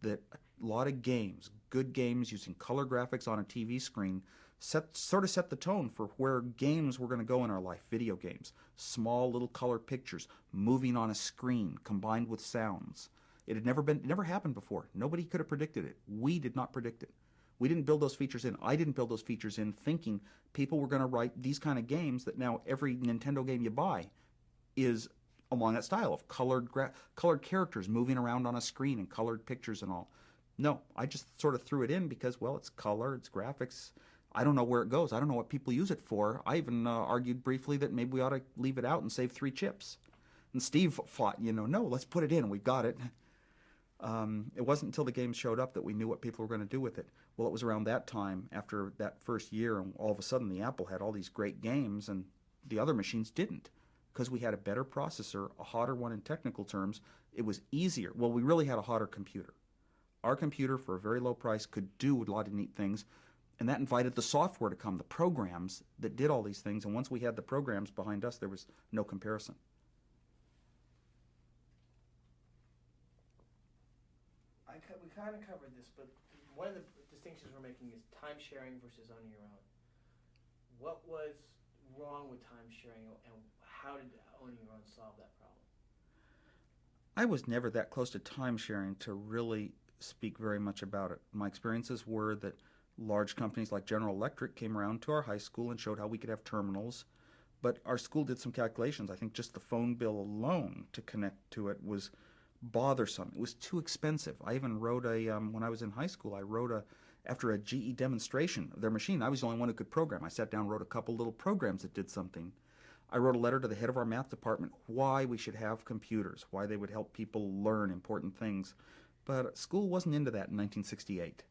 that a lot of games, good games using color graphics on a TV screen, sort of set the tone for where games were going to go in our life. Video games, small little color pictures, moving on a screen, combined with sounds. It never happened before. Nobody could have predicted it. We did not predict it. We didn't build those features in. I didn't build those features in thinking people were going to write these kind of games that now every Nintendo game you buy is along that style of colored characters moving around on a screen and colored pictures and all. No, I just sort of threw it in because, well, it's color, it's graphics. I don't know where it goes. I don't know what people use it for. I even argued briefly that maybe we ought to leave it out and save 3 chips. And Steve fought, no, let's put it in. We got it. It wasn't until the game showed up that we knew what people were going to do with it. Well, it was around that time, after that first year, and all of a sudden the Apple had all these great games and the other machines didn't, because we had a better processor, a hotter one in technical terms. It was easier. Well, we really had a hotter computer. Our computer, for a very low price, could do a lot of neat things, and that invited the software to come, the programs that did all these things, and once we had the programs behind us, there was no comparison. We kind of covered this, but one of the distinctions we're making is time sharing versus owning your own. What was wrong with time sharing, and how did owning your own solve that problem? I was never that close to time sharing to really speak very much about it. My experiences were that large companies like General Electric came around to our high school and showed how we could have terminals, but our school did some calculations. I think just the phone bill alone to connect to it was bothersome. It was too expensive. I even wrote when I was in high school, I wrote after a GE demonstration of their machine. I was the only one who could program. I sat down and wrote a couple little programs that did something. I wrote a letter to the head of our math department why we should have computers, why they would help people learn important things. But school wasn't into that in 1968.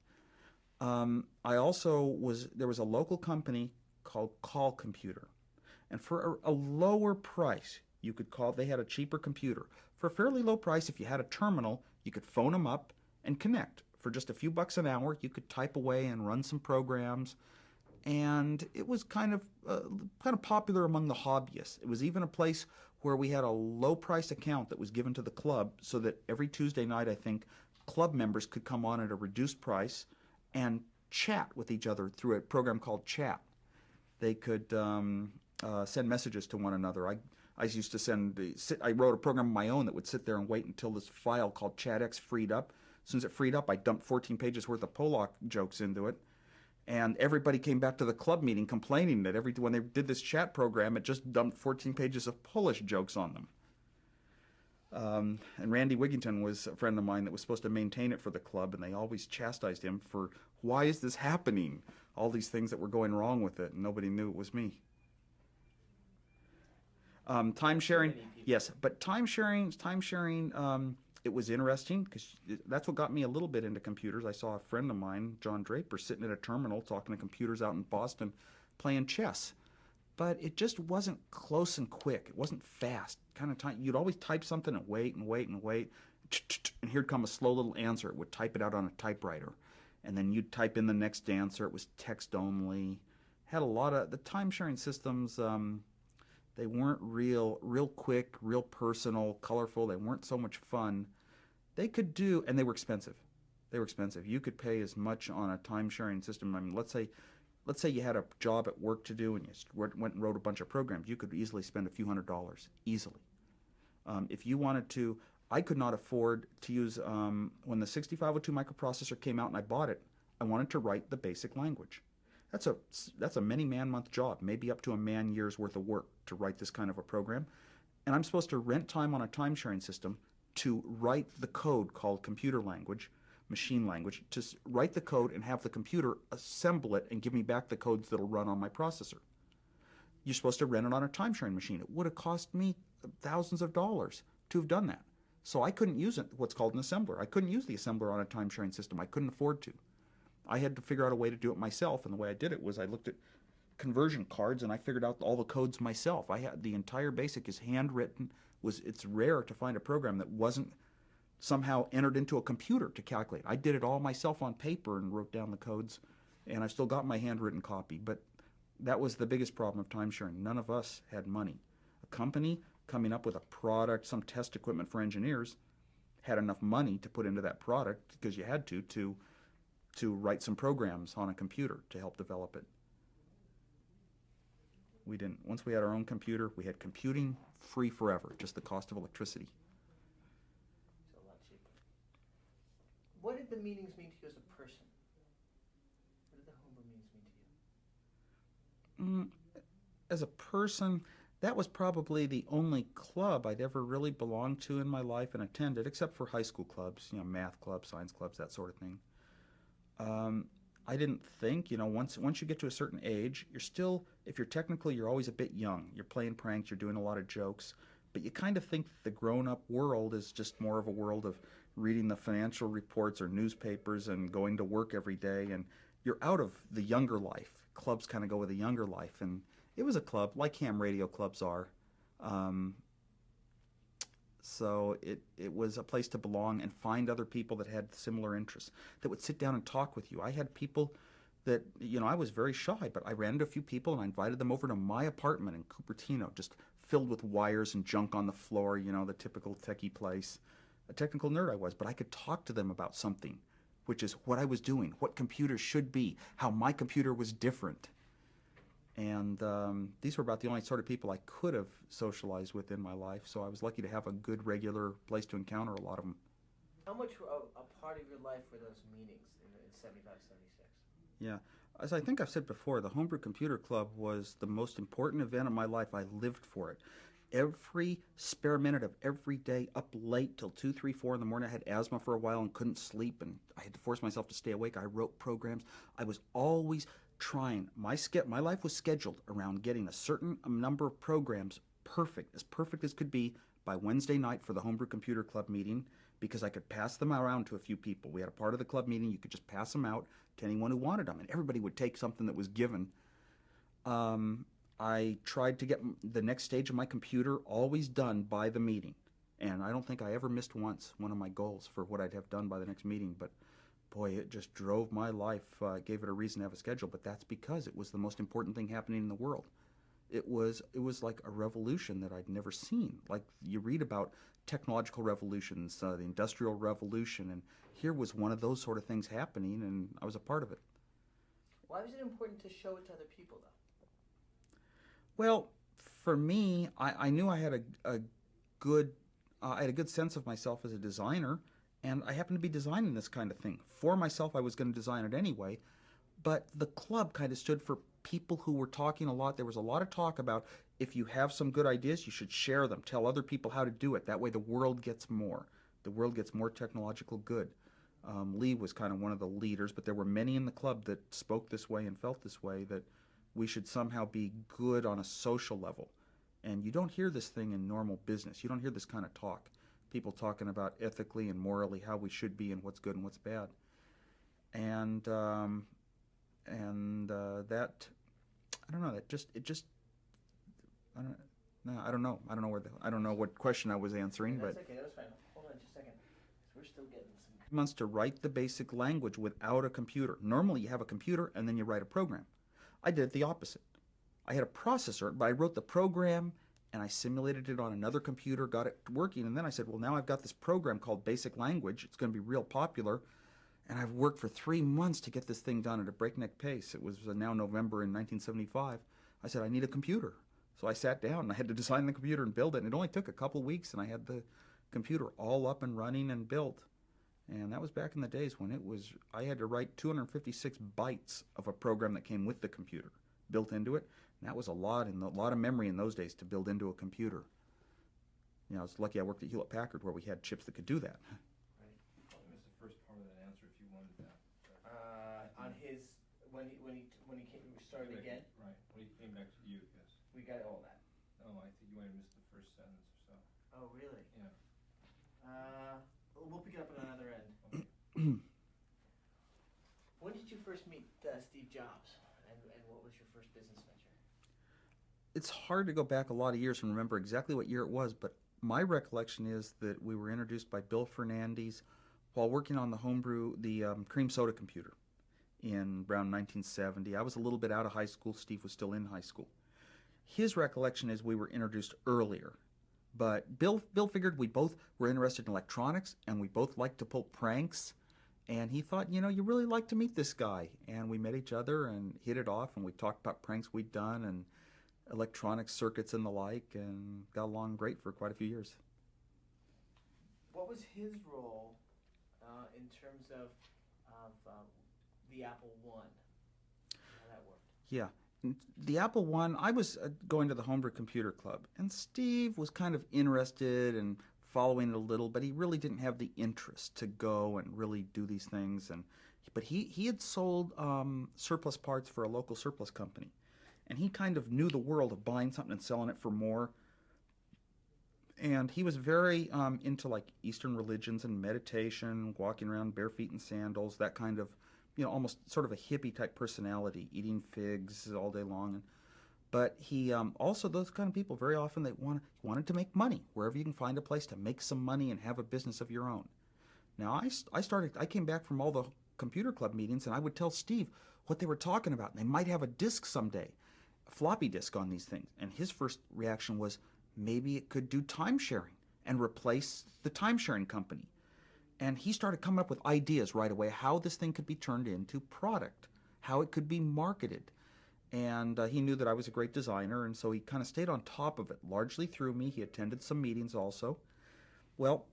There was a local company called Call Computer. And for a lower price, you could call, they had a cheaper computer. For a fairly low price, if you had a terminal, you could phone them up and connect. For just a few bucks an hour, you could type away and run some programs. And it was kind of popular among the hobbyists. It was even a place where we had a low-price account that was given to the club so that every Tuesday night, I think, club members could come on at a reduced price and chat with each other through a program called Chat. They could send messages to one another. I used to I wrote a program of my own that would sit there and wait until this file called ChatX freed up. As soon as it freed up, I dumped 14 pages worth of Polak jokes into it. And everybody came back to the club meeting complaining that when they did this chat program, it just dumped 14 pages of Polish jokes on them. And Randy Wigington was a friend of mine that was supposed to maintain it for the club, and they always chastised him for, why is this happening? All these things that were going wrong with it, and nobody knew it was me. Time sharing, yes, but time sharing, it was interesting because that's what got me a little bit into computers. I saw a friend of mine, John Draper, sitting at a terminal talking to computers out in Boston playing chess. But it just wasn't close and quick. It wasn't fast. Kind of time. You'd always type something and wait and wait and wait, and here'd come a slow little answer. It would type it out on a typewriter. And then you'd type in the next answer. It was text only. Had a lot of, the time sharing systems, they weren't real quick, real personal, colorful. They weren't so much fun. They could do, and they were expensive. They were expensive. You could pay as much on a time-sharing system. I mean, let's say let's say you had a job at work to do and you went and wrote a bunch of programs, you could easily spend a few $100s, easily. If you wanted to, I could not afford to use, when the 6502 microprocessor came out and I bought it, I wanted to write the basic language. That's a many man-month job, maybe up to a man-year's worth of work to write this kind of a program. And I'm supposed to rent time on a time-sharing system to write the code called computer language, machine language, to write the code and have the computer assemble it and give me back the codes that'll run on my processor. You're supposed to rent it on a time-sharing machine. It would have cost me thousands of dollars to have done that. So I couldn't use what's called an assembler. I couldn't use the assembler on a time-sharing system. I couldn't afford to. I had to figure out a way to do it myself, and the way I did it was I looked at conversion cards and I figured out all the codes myself. I had the entire BASIC is handwritten. It's rare to find a program that wasn't somehow entered into a computer to calculate. I did it all myself on paper and wrote down the codes, and I still got my handwritten copy. But that was the biggest problem of time sharing. None of us had money. A company coming up with a product, some test equipment for engineers, had enough money to put into that product because you had to write some programs on a computer to help develop it. We didn't. Once we had our own computer, we had computing free forever, just the cost of electricity. It's a lot cheaper. What did the meetings mean to you as a person? What did the homebrew meetings mean to you? As a person, that was probably the only club I'd ever really belonged to in my life and attended, except for high school clubs, math clubs, science clubs, that sort of thing. I didn't think, once you get to a certain age, you're still, if you're technical, you're always a bit young. You're playing pranks, you're doing a lot of jokes, but you kind of think the grown-up world is just more of a world of reading the financial reports or newspapers and going to work every day, and you're out of the younger life. Clubs kind of go with a younger life, and it was a club, like ham radio clubs are. So it was a place to belong and find other people that had similar interests, that would sit down and talk with you. I had people that, I was very shy, but I ran into a few people and I invited them over to my apartment in Cupertino, just filled with wires and junk on the floor, the typical techie place. A technical nerd I was, but I could talk to them about something, which is what I was doing, what computers should be, how my computer was different. And these were about the only sort of people I could have socialized with in my life, so I was lucky to have a good, regular place to encounter a lot of them. How much a part of your life were those meetings in 75, 76? Yeah. As I think I've said before, the Homebrew Computer Club was the most important event of my life. I lived for it. Every spare minute of every day, up late till 2, 3, 4 in the morning. I had asthma for a while and couldn't sleep, and I had to force myself to stay awake. I wrote programs. I was always trying. My life was scheduled around getting a certain number of programs perfect as could be by Wednesday night for the Homebrew Computer Club meeting, because I could pass them around to a few people. We had a part of the club meeting, you could just pass them out to anyone who wanted them, and everybody would take something that was given. I tried to get the next stage of my computer always done by the meeting, and I don't think I ever missed once one of my goals for what I'd have done by the next meeting, but boy, it just drove my life, gave it a reason to have a schedule, but that's because it was the most important thing happening in the world. It was like a revolution that I'd never seen. Like you read about technological revolutions, the Industrial Revolution, and here was one of those sort of things happening, and I was a part of it. Why was it important to show it to other people, though? Well, for me, I knew I had a good sense of myself as a designer, and I happened to be designing this kind of thing. For myself, I was going to design it anyway, but the club kind of stood for people who were talking a lot. There was a lot of talk about if you have some good ideas, you should share them. Tell other people how to do it. That way the world gets more. The world gets more technological good. Lee was kind of one of the leaders, but there were many in the club that spoke this way and felt this way, that we should somehow be good on a social level. And you don't hear this thing in normal business. You don't hear this kind of talk. People talking about ethically and morally how we should be and what's good and what's bad. And that, I don't know, I don't know. I don't know what question I was answering, That's but okay, that's fine. Hold on just a second. We're still getting some... months to write the basic language without a computer. Normally you have a computer and then you write a program. I did the opposite. I had a processor, but I wrote the program and I simulated it on another computer, got it working, and then I said, well, now I've got this program called Basic Language. It's going to be real popular, And I've worked for 3 months to get this thing done at a breakneck pace. It was now November in 1975. I said, I need a computer. So I sat down and I had to design the computer and build it. And it only took a couple weeks, and I had the computer all up and running and built. And that was back in the days when I had to write 256 bytes of a program that came with the computer built into it. And that was a lot of memory in those days to build into a computer. I was lucky I worked at Hewlett-Packard where we had chips that could do that. Right. I missed the first part of that answer if you wanted that. On his, when he started again? Right, when he came back to you, yes. We got all that. Oh, I think you might have missed the first sentence or so. Oh, really? Yeah. We'll pick it up on another end. Okay. When did you first meet Steve Jobs, and what was your first business venture? It's hard to go back a lot of years and remember exactly what year it was, but my recollection is that we were introduced by Bill Fernandes while working on the cream soda computer in around 1970. I was a little bit out of high school. Steve was still in high school. His recollection is we were introduced earlier. But Bill figured we both were interested in electronics, and we both liked to pull pranks. And he thought, you really like to meet this guy. And we met each other and hit it off, and we talked about pranks we'd done and electronic circuits and the like, and got along great for quite a few years. What was his role in terms of the Apple I? How that worked? Yeah. The Apple I was going to the Homebrew Computer Club, and Steve was kind of interested and following it a little, but he really didn't have the interest to go and really do these things. But he had sold surplus parts for a local surplus company, and he kind of knew the world of buying something and selling it for more. And he was very into like Eastern religions and meditation, walking around bare feet in sandals, that kind of, almost sort of a hippie type personality, eating figs all day long. But he also, those kind of people, very often they wanted to make money wherever you can find a place to make some money and have a business of your own. Now I came back from all the computer club meetings, and I would tell Steve what they were talking about. And they might have a disk someday, a floppy disk on these things. And his first reaction was, maybe it could do time sharing and replace the time sharing company. And he started coming up with ideas right away how this thing could be turned into product, how it could be marketed. And he knew that I was a great designer, and so he kind of stayed on top of it, largely through me. He attended some meetings also. Well,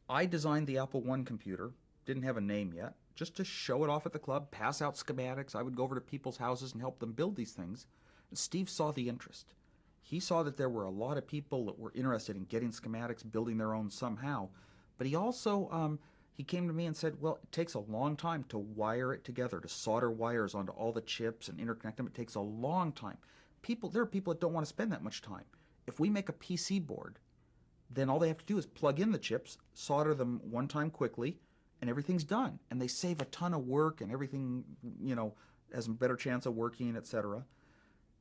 I designed the Apple I computer, didn't have a name yet, just to show it off at the club, pass out schematics. I would go over to people's houses and help them build these things. And Steve saw the interest. He saw that there were a lot of people that were interested in getting schematics, building their own somehow. But he also, he came to me and said, well, it takes a long time to wire it together, to solder wires onto all the chips and interconnect them. It takes a long time. There are people that don't want to spend that much time. If we make a PC board, then all they have to do is plug in the chips, solder them one time quickly, and everything's done. And they save a ton of work, and everything, has a better chance of working, etc.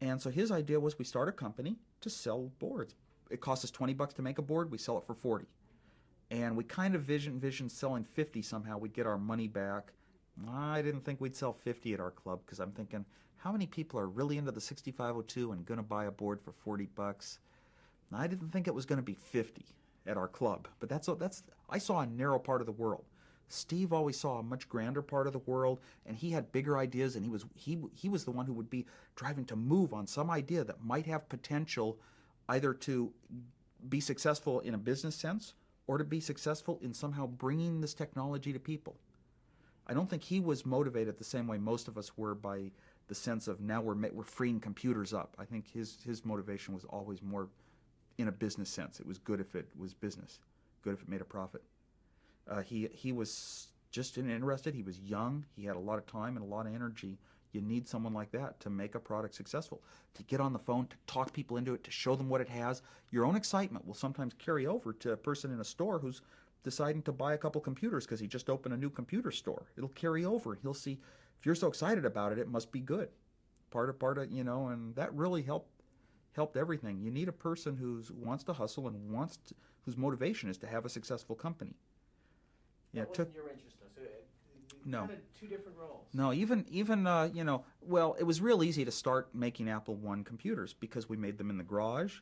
And so his idea was we start a company to sell boards. It costs us $20 to make a board. We sell it for $40. And we kind of envisioned selling 50 somehow. We'd get our money back. I didn't think we'd sell 50 at our club because I'm thinking, how many people are really into the 6502 and going to buy a board for $40? I didn't think it was going to be 50 at our club. But I saw a narrow part of the world. Steve always saw a much grander part of the world, and he had bigger ideas, and he was the one who would be driving to move on some idea that might have potential either to be successful in a business sense or to be successful in somehow bringing this technology to people. I don't think he was motivated the same way most of us were by the sense of now we're freeing computers up. I think his motivation was always more in a business sense. It was good if it was business, good if it made a profit. He was just interested. He was young. He had a lot of time and a lot of energy. You need someone like that to make a product successful, to get on the phone, to talk people into it, to show them what it has. Your own excitement will sometimes carry over to a person in a store who's deciding to buy a couple computers because he just opened a new computer store. It'll carry over, and he'll see, if you're so excited about it, it must be good. Part of, and that really helped everything. You need a person who wants to hustle and whose motivation is to have a successful company. That wasn't your interest, though. So no. Kind of two different roles. No, even well, it was real easy to start making Apple I computers because we made them in the garage.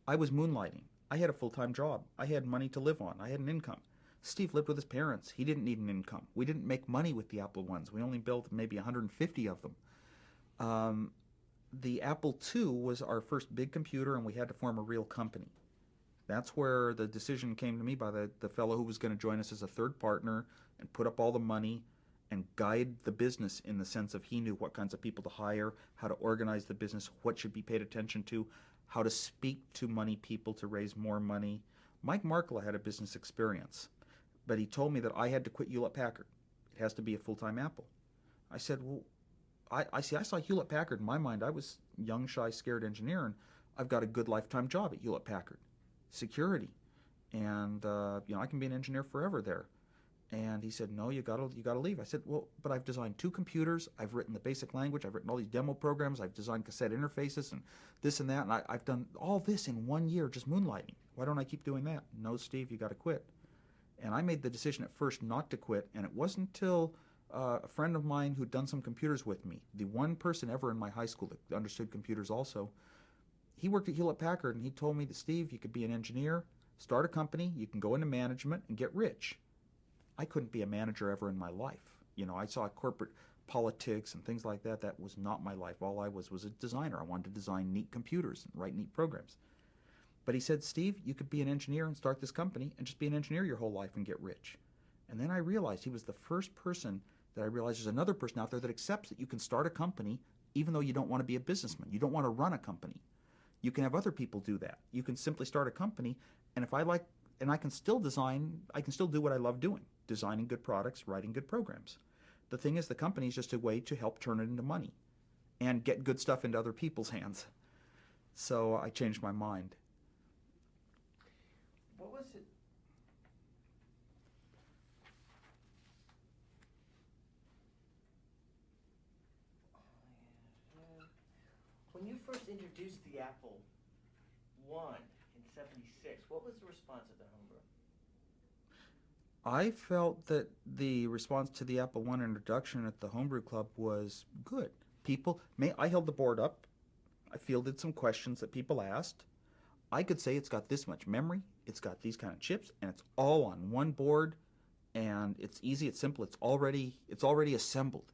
I was moonlighting. I had a full-time job. I had money to live on. I had an income. Steve lived with his parents. He didn't need an income. We didn't make money with the Apple ones. We only built maybe 150 of them. The Apple II was our first big computer, and we had to form a real company. That's where the decision came to me by the fellow who was going to join us as a third partner and put up all the money and guide the business, in the sense of he knew what kinds of people to hire, how to organize the business, what should be paid attention to, how to speak to money people to raise more money. Mike Markla had a business experience, but he told me that I had to quit Hewlett-Packard. It has to be a full-time Apple. I said, well, I saw Hewlett-Packard. In my mind, I was young, shy, scared engineer, and I've got a good lifetime job at Hewlett-Packard. Security. And, I can be an engineer forever there. And he said, no, you gotta leave. I said, well, but I've designed 2 computers. I've written the basic language. I've written all these demo programs. I've designed cassette interfaces and this and that. And I've done all this in 1 year, just moonlighting. Why don't I keep doing that? No, Steve, you got to quit. And I made the decision at first not to quit. And it wasn't until a friend of mine who'd done some computers with me, the one person ever in my high school that understood computers also, he worked at Hewlett-Packard, and he told me that, Steve, you could be an engineer, start a company, you can go into management and get rich. I couldn't be a manager ever in my life. I saw corporate politics and things like that. That was not my life. All I was a designer. I wanted to design neat computers and write neat programs. But he said, Steve, you could be an engineer and start this company and just be an engineer your whole life and get rich. And then I realized he was the first person that I realized there's another person out there that accepts that you can start a company even though you don't want to be a businessman. You don't want to run a company. You can have other people do that. You can simply start a company, and I can still design, I can still do what I love doing, designing good products, writing good programs. The thing is, the company is just a way to help turn it into money and get good stuff into other people's hands. So I changed my mind. What was it? When you first introduced the Apple I in '76, what was the response of the homebrew? I felt that the response to the Apple I introduction at the Homebrew Club was good. I held the board up. I fielded some questions that people asked. I could say it's got this much memory, it's got these kind of chips, and it's all on one board, and it's easy, it's simple, it's already assembled.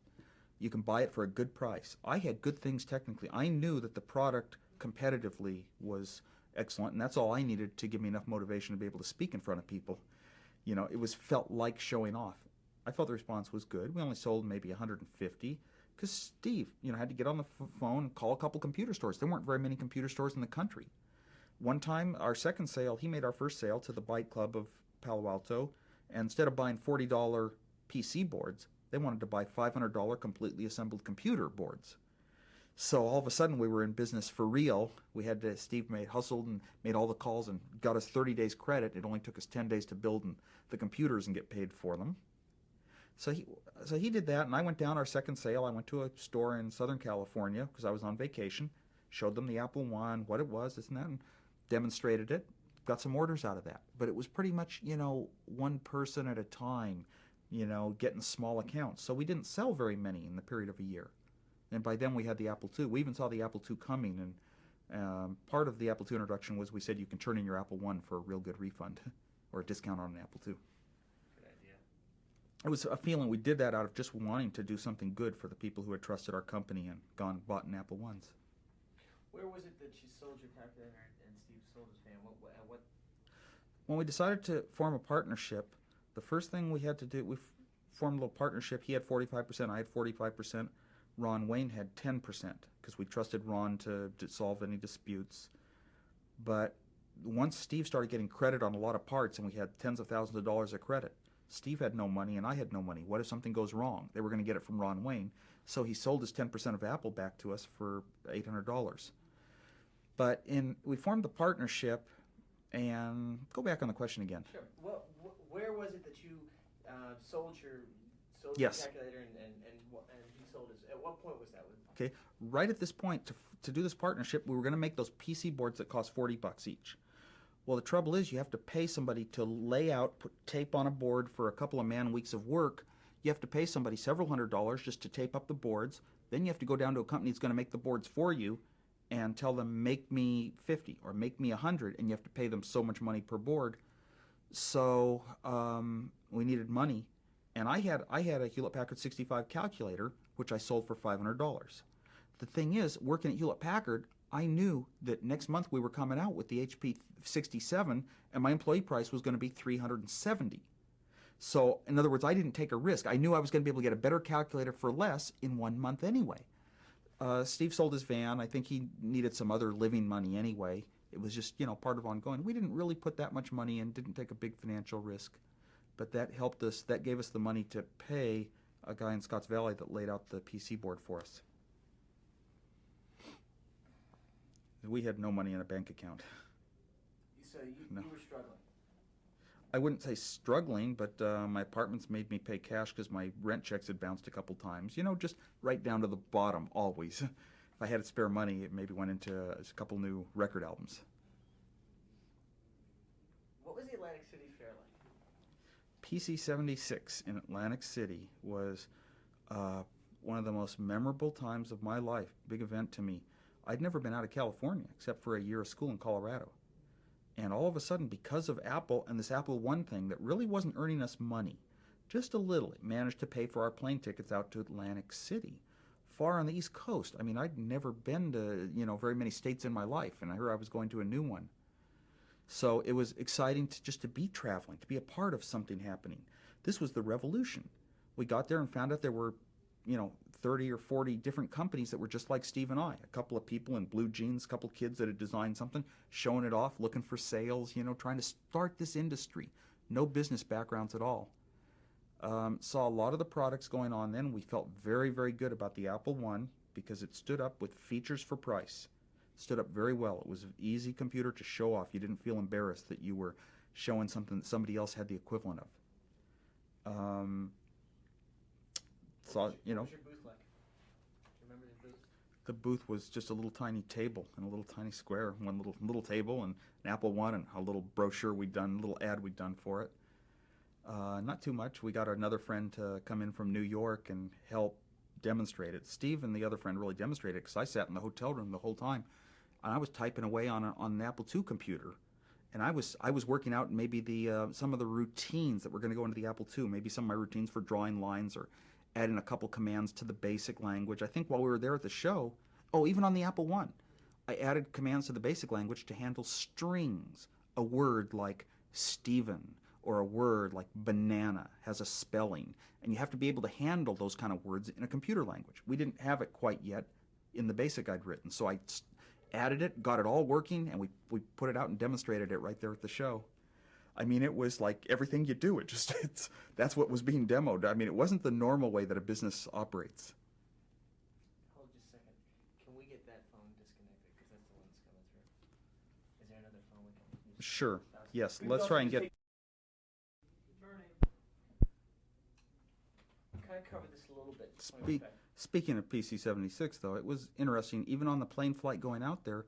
You can buy it for a good price. I had good things technically. I knew that the product competitively was excellent, and that's all I needed to give me enough motivation to be able to speak in front of people. It felt like showing off. I felt the response was good. We only sold maybe 150 because Steve, had to get on the phone and call a couple computer stores. There weren't very many computer stores in the country. One time, our second sale, he made our first sale to the Byte Club of Palo Alto, and instead of buying $40 PC boards, they wanted to buy $500 completely assembled computer boards. So all of a sudden we were in business for real. Steve hustled and made all the calls and got us 30 days credit. It only took us 10 days to build the computers and get paid for them. So he did that, and I went down our second sale. I went to a store in Southern California because I was on vacation, showed them the Apple I, what it was, this and that, and demonstrated it, got some orders out of that. But it was pretty much, one person at a time, getting small accounts. So we didn't sell very many in the period of a year. And by then we had the Apple II. We even saw the Apple II coming, and part of the Apple II introduction was we said you can turn in your Apple I for a real good refund or a discount on an Apple II. Good idea. It was a feeling we did that out of just wanting to do something good for the people who had trusted our company and bought an Apple I's. Where was it that you sold your calculator and Steve sold his fan? What? When we decided to form a partnership, the first thing we had to do, we formed a little partnership. He had 45%, I had 45%. Ron Wayne had 10% because we trusted Ron to solve any disputes. But once Steve started getting credit on a lot of parts and we had tens of thousands of dollars of credit, Steve had no money and I had no money. What if something goes wrong? They were going to get it from Ron Wayne. So he sold his 10% of Apple back to us for $800. But we formed the partnership, and go back on the question again. Sure. Well, where was it that you sold your Yes. calculator and he sold his? At what point was that? Okay, right at this point, to do this partnership, we were going to make those PC boards that cost $40 each. Well, the trouble is you have to pay somebody to lay out, put tape on a board for a couple of man-weeks of work. You have to pay somebody several $100s just to tape up the boards. Then you have to go down to a company that's going to make the boards for you and tell them, make me 50 or make me 100, and you have to pay them so much money per board. So we needed money, and I had a Hewlett Packard 65 calculator, which I sold for $500. The thing is, working at Hewlett Packard, I knew that next month we were coming out with the HP 67, and my employee price was going to be $370. So, in other words, I didn't take a risk. I knew I was going to be able to get a better calculator for less in 1 month anyway. Steve sold his van. I think he needed some other living money anyway. It was just, part of ongoing. We didn't really put that much money in, didn't take a big financial risk. But that helped us, that gave us the money to pay a guy in Scotts Valley that laid out the PC board for us. We had no money in a bank account. So you were struggling. I wouldn't say struggling, but my apartments made me pay cash because my rent checks had bounced a couple times. Just right down to the bottom, always. If I had spare money, it maybe went into a couple new record albums. What was the Atlantic City Fair like? PC 76 in Atlantic City was one of the most memorable times of my life. Big event to me. I'd never been out of California except for a year of school in Colorado. And all of a sudden, because of Apple and this Apple One thing that really wasn't earning us money, just a little, it managed to pay for our plane tickets out to Atlantic City, far on the East Coast. I mean, I'd never been to, very many states in my life, and I heard I was going to a new one. So it was exciting just to be traveling, to be a part of something happening. This was the revolution. We got there and found out there were, 30 or 40 different companies that were just like Steve and I. A couple of people in blue jeans, a couple of kids that had designed something, showing it off, looking for sales, trying to start this industry. No business backgrounds at all. Saw a lot of the products going on then. We felt very, very good about the Apple One because it stood up with features for price. Stood up very well. It was an easy computer to show off. You didn't feel embarrassed that you were showing something that somebody else had the equivalent of. What was your booth like? Do you remember the booth? The booth was just a little tiny table and a little tiny square, one little table and an Apple One and a little brochure we'd done, a little ad we'd done for it. Not too much. We got another friend to come in from New York and help demonstrate it. Steve and the other friend really demonstrated it because I sat in the hotel room the whole time and I was typing away on an Apple II computer. And I was working out maybe some of the routines that were going to go into the Apple II, maybe some of my routines for drawing lines or adding a couple commands to the basic language. I think while we were there at the show, even on the Apple One, I added commands to the basic language to handle strings. A word like Stephen or a word like banana has a spelling, and you have to be able to handle those kind of words in a computer language. We didn't have it quite yet in the basic I'd written, so I added it, got it all working, and we put it out and demonstrated it right there at the show. I mean, it was like everything you do. That's what was being demoed. I mean, it wasn't the normal way that a business operates. Hold just a second. Can we get that phone disconnected? Because that's the one that's coming through. Is there another phone we can use? Sure. Yes. Let's try and get. Kind of cover this a little bit. Speaking of PC-76, though, it was interesting. Even on the plane flight going out there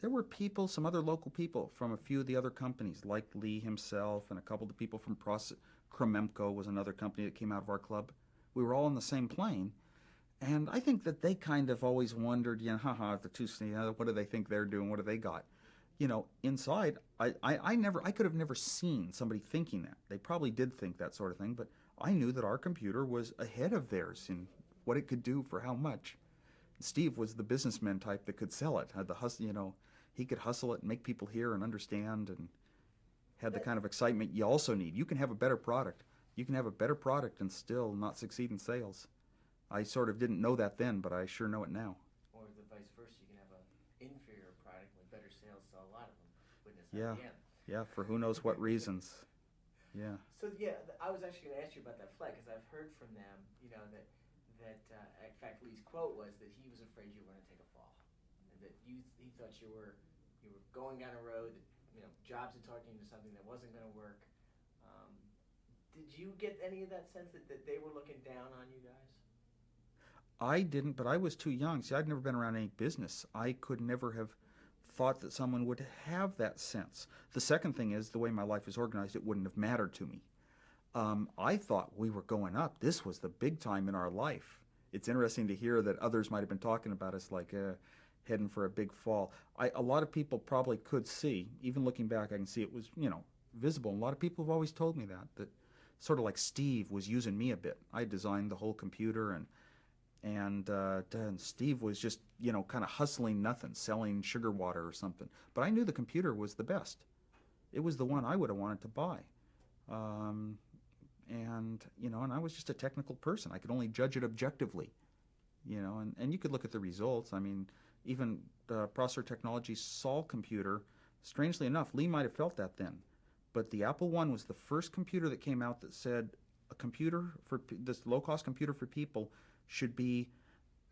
were people, some other local people from a few of the other companies, like Lee himself and a couple of the people from Krememco was another company that came out of our club. We were all on the same plane, and I think that they kind of always wondered, the two, what do they think they're doing? What do they got? Inside, I could have never seen somebody thinking that. They probably did think that sort of thing, but I knew that our computer was ahead of theirs in what it could do for how much. Steve was the businessman type that could sell it, had the hustle, he could hustle it and make people hear and understand and had the kind of excitement you also need. You can have a better product. You can have a better product and still not succeed in sales. I sort of didn't know that then, but I sure know it now. Or the vice versa, you can have an inferior product with better sales, sell a lot of them. Witness Yeah, at the end. yeah, for who knows what reasons. Yeah. So I was actually going to ask you about that flight because I've heard from them, that in fact Lee's quote was that he was afraid you were going to take a fall, and that he thought you were going down a road that Jobs had talked you into something that wasn't going to work. Did you get any of that sense that they were looking down on you guys? I didn't, but I was too young. See, I'd never been around any business. I could never have thought that someone would have that sense. The second thing is, the way my life is organized, it wouldn't have mattered to me. I thought we were going up. This was the big time in our life. It's interesting to hear that others might have been talking about us like heading for a big fall. A lot of people probably could see, even looking back, I can see it was, visible. And a lot of people have always told me that sort of like Steve was using me a bit. I designed the whole computer, and Steve was just, kind of hustling nothing, selling sugar water or something. But I knew the computer was the best. It was the one I would have wanted to buy. And I was just a technical person. I could only judge it objectively, and you could look at the results. I mean, even Processor Technology's Sol computer, strangely enough, Lee might have felt that then, but the Apple I was the first computer that came out that said this low-cost computer for people should be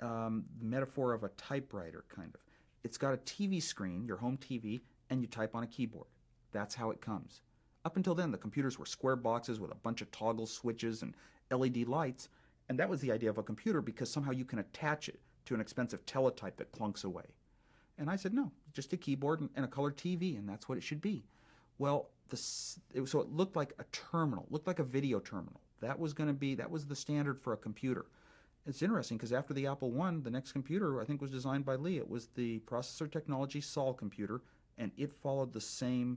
the metaphor of a typewriter, kind of. It's got a TV screen, your home TV, and you type on a keyboard. That's how it comes. Up until then, the computers were square boxes with a bunch of toggle switches and LED lights, and that was the idea of a computer, because somehow you can attach it to an expensive teletype that clunks away. And I said, no, just a keyboard and a color TV, and that's what it should be. Well, so it looked like a terminal, looked like a video terminal. That was the standard for a computer. It's interesting because after the Apple I, the next computer I think was designed by Lee. It was the Processor Technology Sol computer, and it followed the same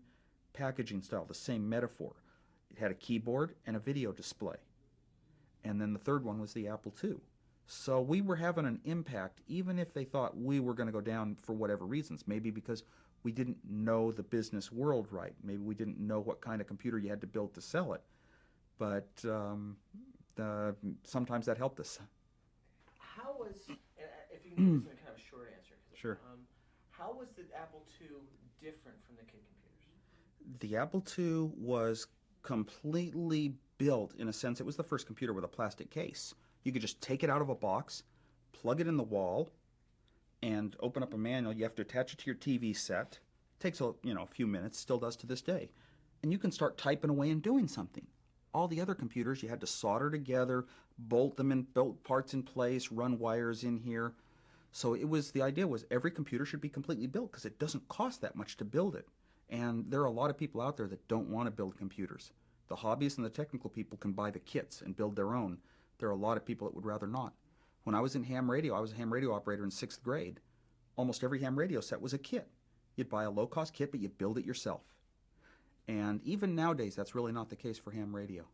packaging style, the same metaphor. It had a keyboard and a video display. And then the third one was the Apple II. So we were having an impact, even if they thought we were going to go down for whatever reasons. Maybe because we didn't know the business world right. Maybe we didn't know what kind of computer you had to build to sell it. But sometimes that helped us. How was, if you can give us kind of a short answer. Sure. How was the Apple II different from the kid computers? The Apple II was completely built, in a sense, it was the first computer with a plastic case. You could just take it out of a box, plug it in the wall, and open up a manual. You have to attach it to your TV set. It takes a few minutes, still does to this day. And you can start typing away and doing something. All the other computers, you had to solder together, bolt parts in place, run wires in here. So the idea was every computer should be completely built because it doesn't cost that much to build it. And there are a lot of people out there that don't want to build computers. The hobbyists and the technical people can buy the kits and build their own. There are a lot of people that would rather not. When I was in ham radio, I was a ham radio operator in 6th grade. Almost every ham radio set was a kit. You'd buy a low-cost kit, but you build it yourself. And even nowadays, that's really not the case for ham radio.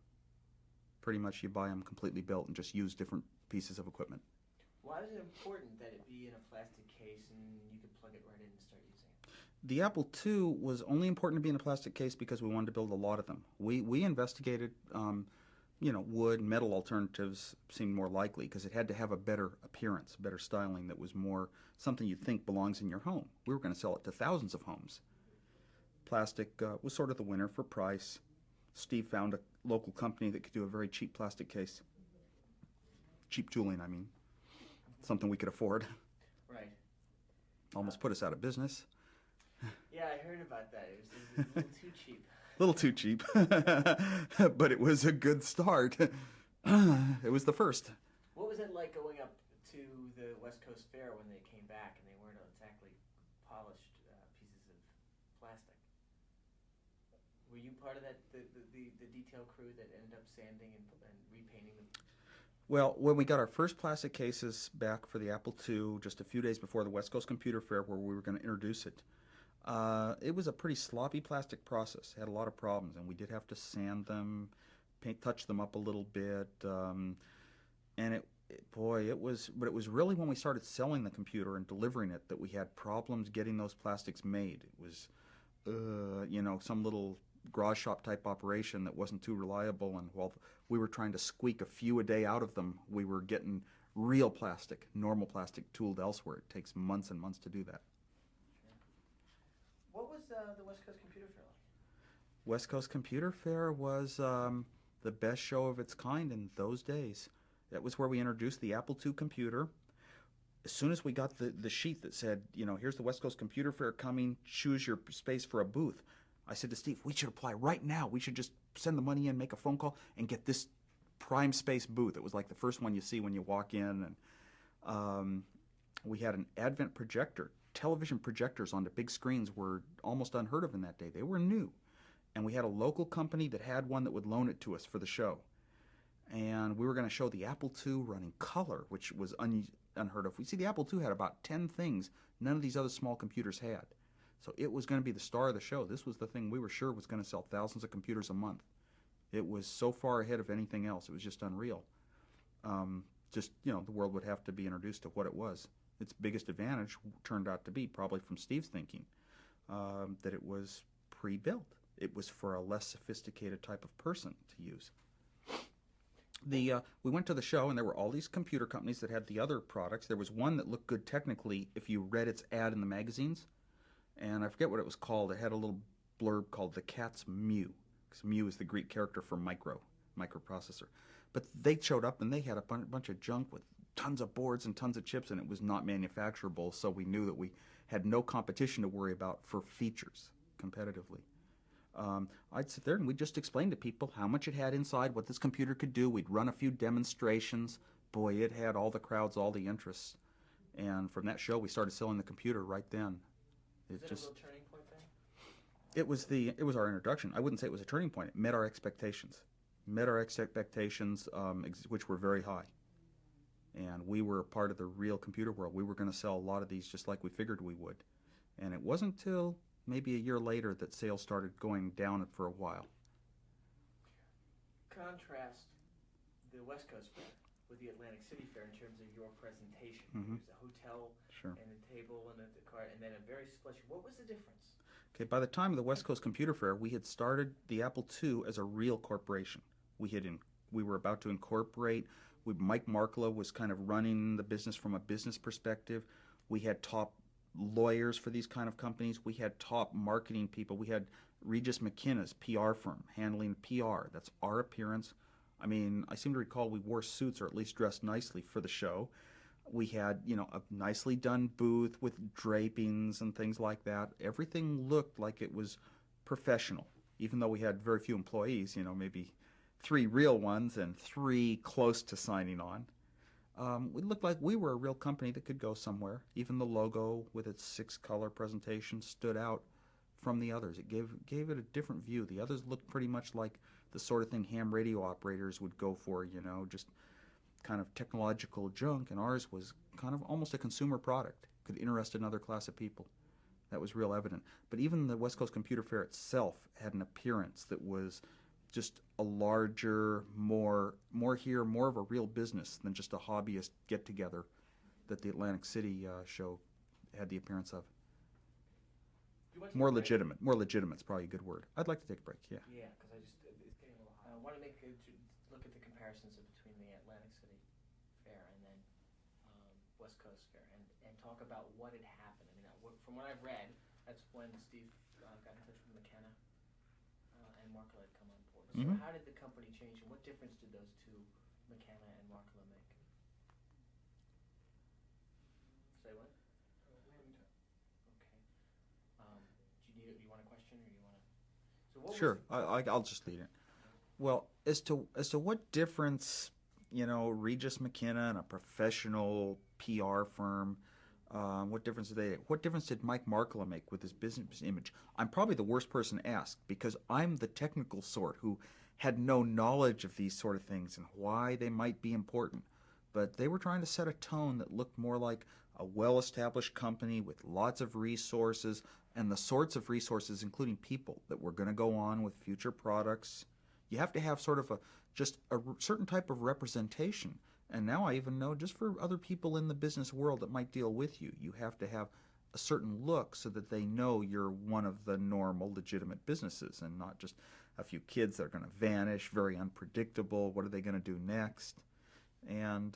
Pretty much you buy them completely built and just use different pieces of equipment. Why is it important that it be in a plastic case and you could plug it right in and start using it? The Apple II was only important to be in a plastic case because we wanted to build a lot of them. We investigated, wood, metal alternatives seemed more likely because it had to have a better appearance, better styling that was more something you'd think belongs in your home. We were going to sell it to thousands of homes. Plastic was sort of the winner for price. Steve found a local company that could do a very cheap plastic case. Cheap tooling, I mean. Something we could afford. Right. Almost put us out of business. Yeah, I heard about that. It was a little too cheap. A little too cheap. But it was a good start. It was the first. What was it like going up to the West Coast Fair when they came back and they weren't exactly polished pieces of plastic? Were you part of that, the detail crew that ended up sanding and repainting them? Well, when we got our first plastic cases back for the Apple II, just a few days before the West Coast Computer Fair where we were going to introduce it, it was a pretty sloppy plastic process. It had a lot of problems, and we did have to sand them, touch them up a little bit, and it was really when we started selling the computer and delivering it that we had problems getting those plastics made. It was, some little garage shop type operation that wasn't too reliable, and while we were trying to squeak a few a day out of them, we were getting real plastic, normal plastic tooled elsewhere. It takes months and months to do that. What was the West Coast Computer Fair like? West Coast Computer Fair was the best show of its kind in those days. That was where we introduced the Apple II computer. As soon as we got the sheet that said, here's the West Coast Computer Fair coming, choose your space for a booth, I said to Steve, we should apply right now. We should just send the money in, make a phone call, and get this prime space booth. It was like the first one you see when you walk in. And we had an Advent projector. Television projectors onto big screens were almost unheard of in that day. They were new. And we had a local company that had one that would loan it to us for the show. And we were going to show the Apple II running color, which was unheard of. We see the Apple II had about 10 things none of these other small computers had. So it was going to be the star of the show. This was the thing we were sure was going to sell thousands of computers a month. It was so far ahead of anything else. It was just unreal. The world would have to be introduced to what it was. Its biggest advantage turned out to be, probably from Steve's thinking, that it was pre-built. It was for a less sophisticated type of person to use. We went to the show, and there were all these computer companies that had the other products. There was one that looked good technically if you read its ad in the magazines, and I forget what it was called. It had a little blurb called the cat's mew, because mew is the Greek character for microprocessor. But they showed up, and they had a bunch of junk with tons of boards and tons of chips, and it was not manufacturable, so we knew that we had no competition to worry about for features competitively. I'd sit there and we'd just explain to people how much it had inside, what this computer could do. We'd run a few demonstrations. Boy, it had all the crowds, all the interests. And from that show, we started selling the computer right then. Was it a real turning point then? It was our introduction. I wouldn't say it was a turning point. It met our expectations. Which were very high. And we were part of the real computer world. We were going to sell a lot of these just like we figured we would. And it wasn't until maybe a year later that sales started going down for a while. Contrast the West Coast Fair with the Atlantic City Fair in terms of your presentation. Mm-hmm. There's a hotel Sure. and a table and a cart and then a very splendid. What was the difference? Okay, by the time of the West Coast Computer Fair, we had started the Apple II as a real corporation. We were about to incorporate. Mike Markkula was kind of running the business from a business perspective. We had top lawyers for these kind of companies. We had top marketing people. We had Regis McKenna's PR firm handling PR. That's our appearance. I mean, I seem to recall we wore suits or at least dressed nicely for the show. We had, a nicely done booth with drapings and things like that. Everything looked like it was professional, even though we had very few employees, maybe 3 real ones and 3 close to signing on. We looked like we were a real company that could go somewhere. Even the logo with its 6-color presentation stood out from the others. It gave it a different view. The others looked pretty much like the sort of thing ham radio operators would go for, just kind of technological junk, and ours was kind of almost a consumer product. Could interest another class of people. That was real evident. But even the West Coast Computer Fair itself had an appearance that was just a larger, more of a real business than just a hobbyist get-together that the Atlantic City show had the appearance of. More legitimate. More legitimate is probably a good word. I'd like to take a break, yeah. Yeah, because it's getting a little hot. I want to look at the comparisons between the Atlantic City Fair and then West Coast Fair and talk about what had happened. I mean, from what I've read, that's when Steve got in touch with McKenna and Markkula had come on board. So how did the company change, and what difference did those two, McKenna and Markkula, make? Say what? Okay. Do you want a question, or do you want to? So what Sure, I'll just lead it. Well, as to what difference, Regis McKenna and a professional PR firm, what difference did Mike Markkula make with his business image? I'm probably the worst person to ask because I'm the technical sort who had no knowledge of these sort of things and why they might be important. But they were trying to set a tone that looked more like a well-established company with lots of resources and the sorts of resources, including people, that were going to go on with future products. You have to have sort of a certain type of representation. And now I even know, just for other people in the business world that might deal with you, you have to have a certain look so that they know you're one of the normal, legitimate businesses and not just a few kids that are going to vanish, very unpredictable. What are they going to do next? And,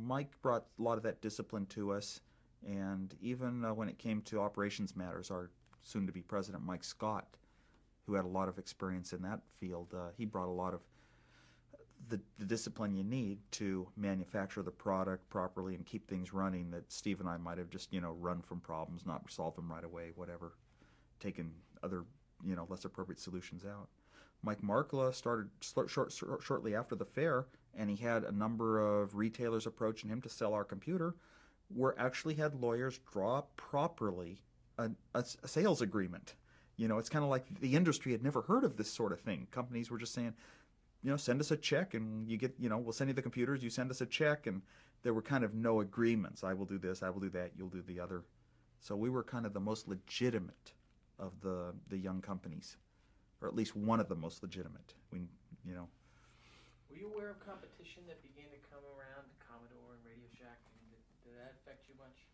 Mike brought a lot of that discipline to us. And even when it came to operations matters, our soon-to-be president, Mike Scott, who had a lot of experience in that field, he brought a lot of the discipline you need to manufacture the product properly and keep things running that Steve and I might have just, run from problems, not solve them right away, whatever, taken other, less appropriate solutions out. Mike Markkula started shortly after the fair, and he had a number of retailers approaching him to sell our computer, where actually had lawyers draw properly a sales agreement. It's kind of like the industry had never heard of this sort of thing. Companies were just saying, send us a check and you get, we'll send you the computers, you send us a check, and there were kind of no agreements. I will do this, I will do that, you'll do the other. So we were kind of the most legitimate of the young companies, or at least one of the most legitimate. We, you know. Were you aware of competition that began to come around, Commodore and Radio Shack? Did that affect you much?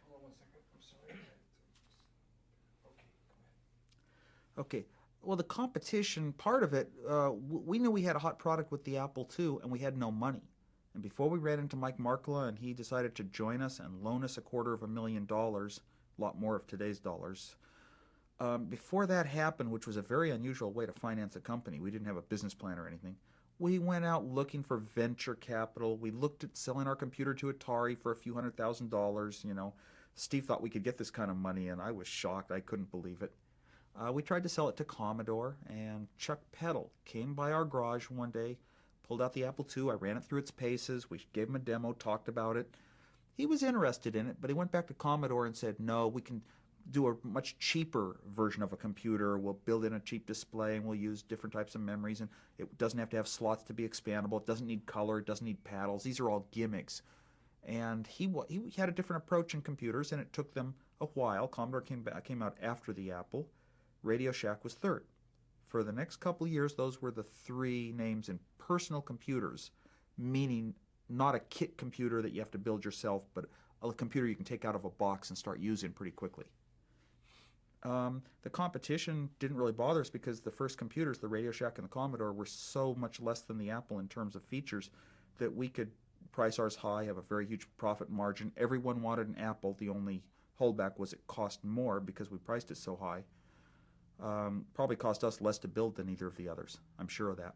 Hold on 1 second. I'm sorry. Okay, go ahead. Okay. Well, the competition part of it, we knew we had a hot product with the Apple II, and we had no money. And before we ran into Mike Markkula and he decided to join us and loan us $250,000, a lot more of today's dollars, before that happened, which was a very unusual way to finance a company, we didn't have a business plan or anything, we went out looking for venture capital. We looked at selling our computer to Atari for a few $100,000, you know. Steve thought we could get this kind of money, and I was shocked. I couldn't believe it. We tried to sell it to Commodore, and Chuck Peddle came by our garage one day, pulled out the Apple II. I ran it through its paces. We gave him a demo, talked about it. He was interested in it, but he went back to Commodore and said, no, we can do a much cheaper version of a computer. We'll build in a cheap display, and we'll use different types of memories, and it doesn't have to have slots to be expandable. It doesn't need color. It doesn't need paddles. These are all gimmicks. And he had a different approach in computers, and it took them a while. Commodore came out after the Apple. Radio Shack was third. For the next couple of years, those were the three names in personal computers, meaning not a kit computer that you have to build yourself, but a computer you can take out of a box and start using pretty quickly. The competition didn't really bother us because the first computers, the Radio Shack and the Commodore, were so much less than the Apple in terms of features that we could price ours high, have a very huge profit margin. Everyone wanted an Apple. The only holdback was it cost more because we priced it so high. Probably cost us less to build than either of the others. I'm sure of that.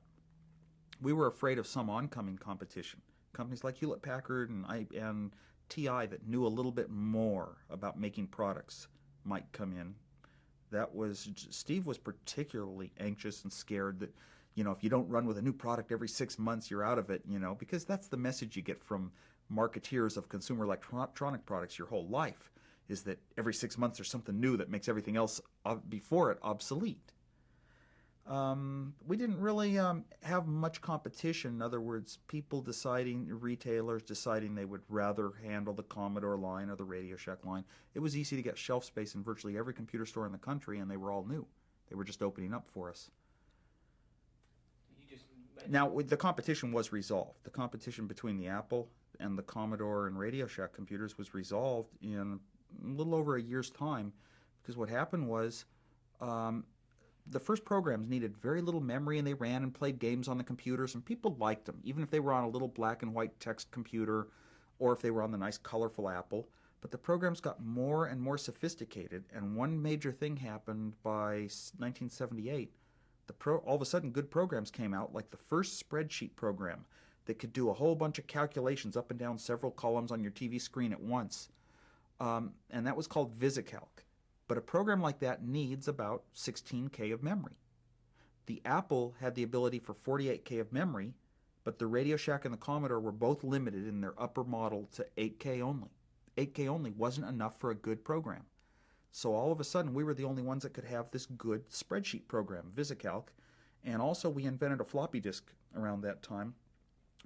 We were afraid of some oncoming competition. Companies like Hewlett-Packard and TI that knew a little bit more about making products might come in. Steve was particularly anxious and scared that, you know, if you don't run with a new product every 6 months, you're out of it, you know, because that's the message you get from marketeers of consumer electronic products your whole life, is that every 6 months there's something new that makes everything else before it obsolete. We didn't really have much competition. In other words, retailers deciding they would rather handle the Commodore line or the Radio Shack line. It was easy to get shelf space in virtually every computer store in the country, and they were all new. They were just opening up for us. Now, the competition was resolved. The competition between the Apple and the Commodore and Radio Shack computers was resolved in a little over a year's time, because what happened was the first programs needed very little memory, and they ran and played games on the computers, and people liked them, even if they were on a little black and white text computer or if they were on the nice colorful Apple. But the programs got more and more sophisticated, and one major thing happened by 1978. All of a sudden, good programs came out, like the first spreadsheet program that could do a whole bunch of calculations up and down several columns on your TV screen at once. And that was called VisiCalc. But a program like that needs about 16K of memory. The Apple had the ability for 48K of memory, but the Radio Shack and the Commodore were both limited in their upper model to 8K only. 8K only wasn't enough for a good program. So all of a sudden, we were the only ones that could have this good spreadsheet program, VisiCalc. And also, we invented a floppy disk around that time.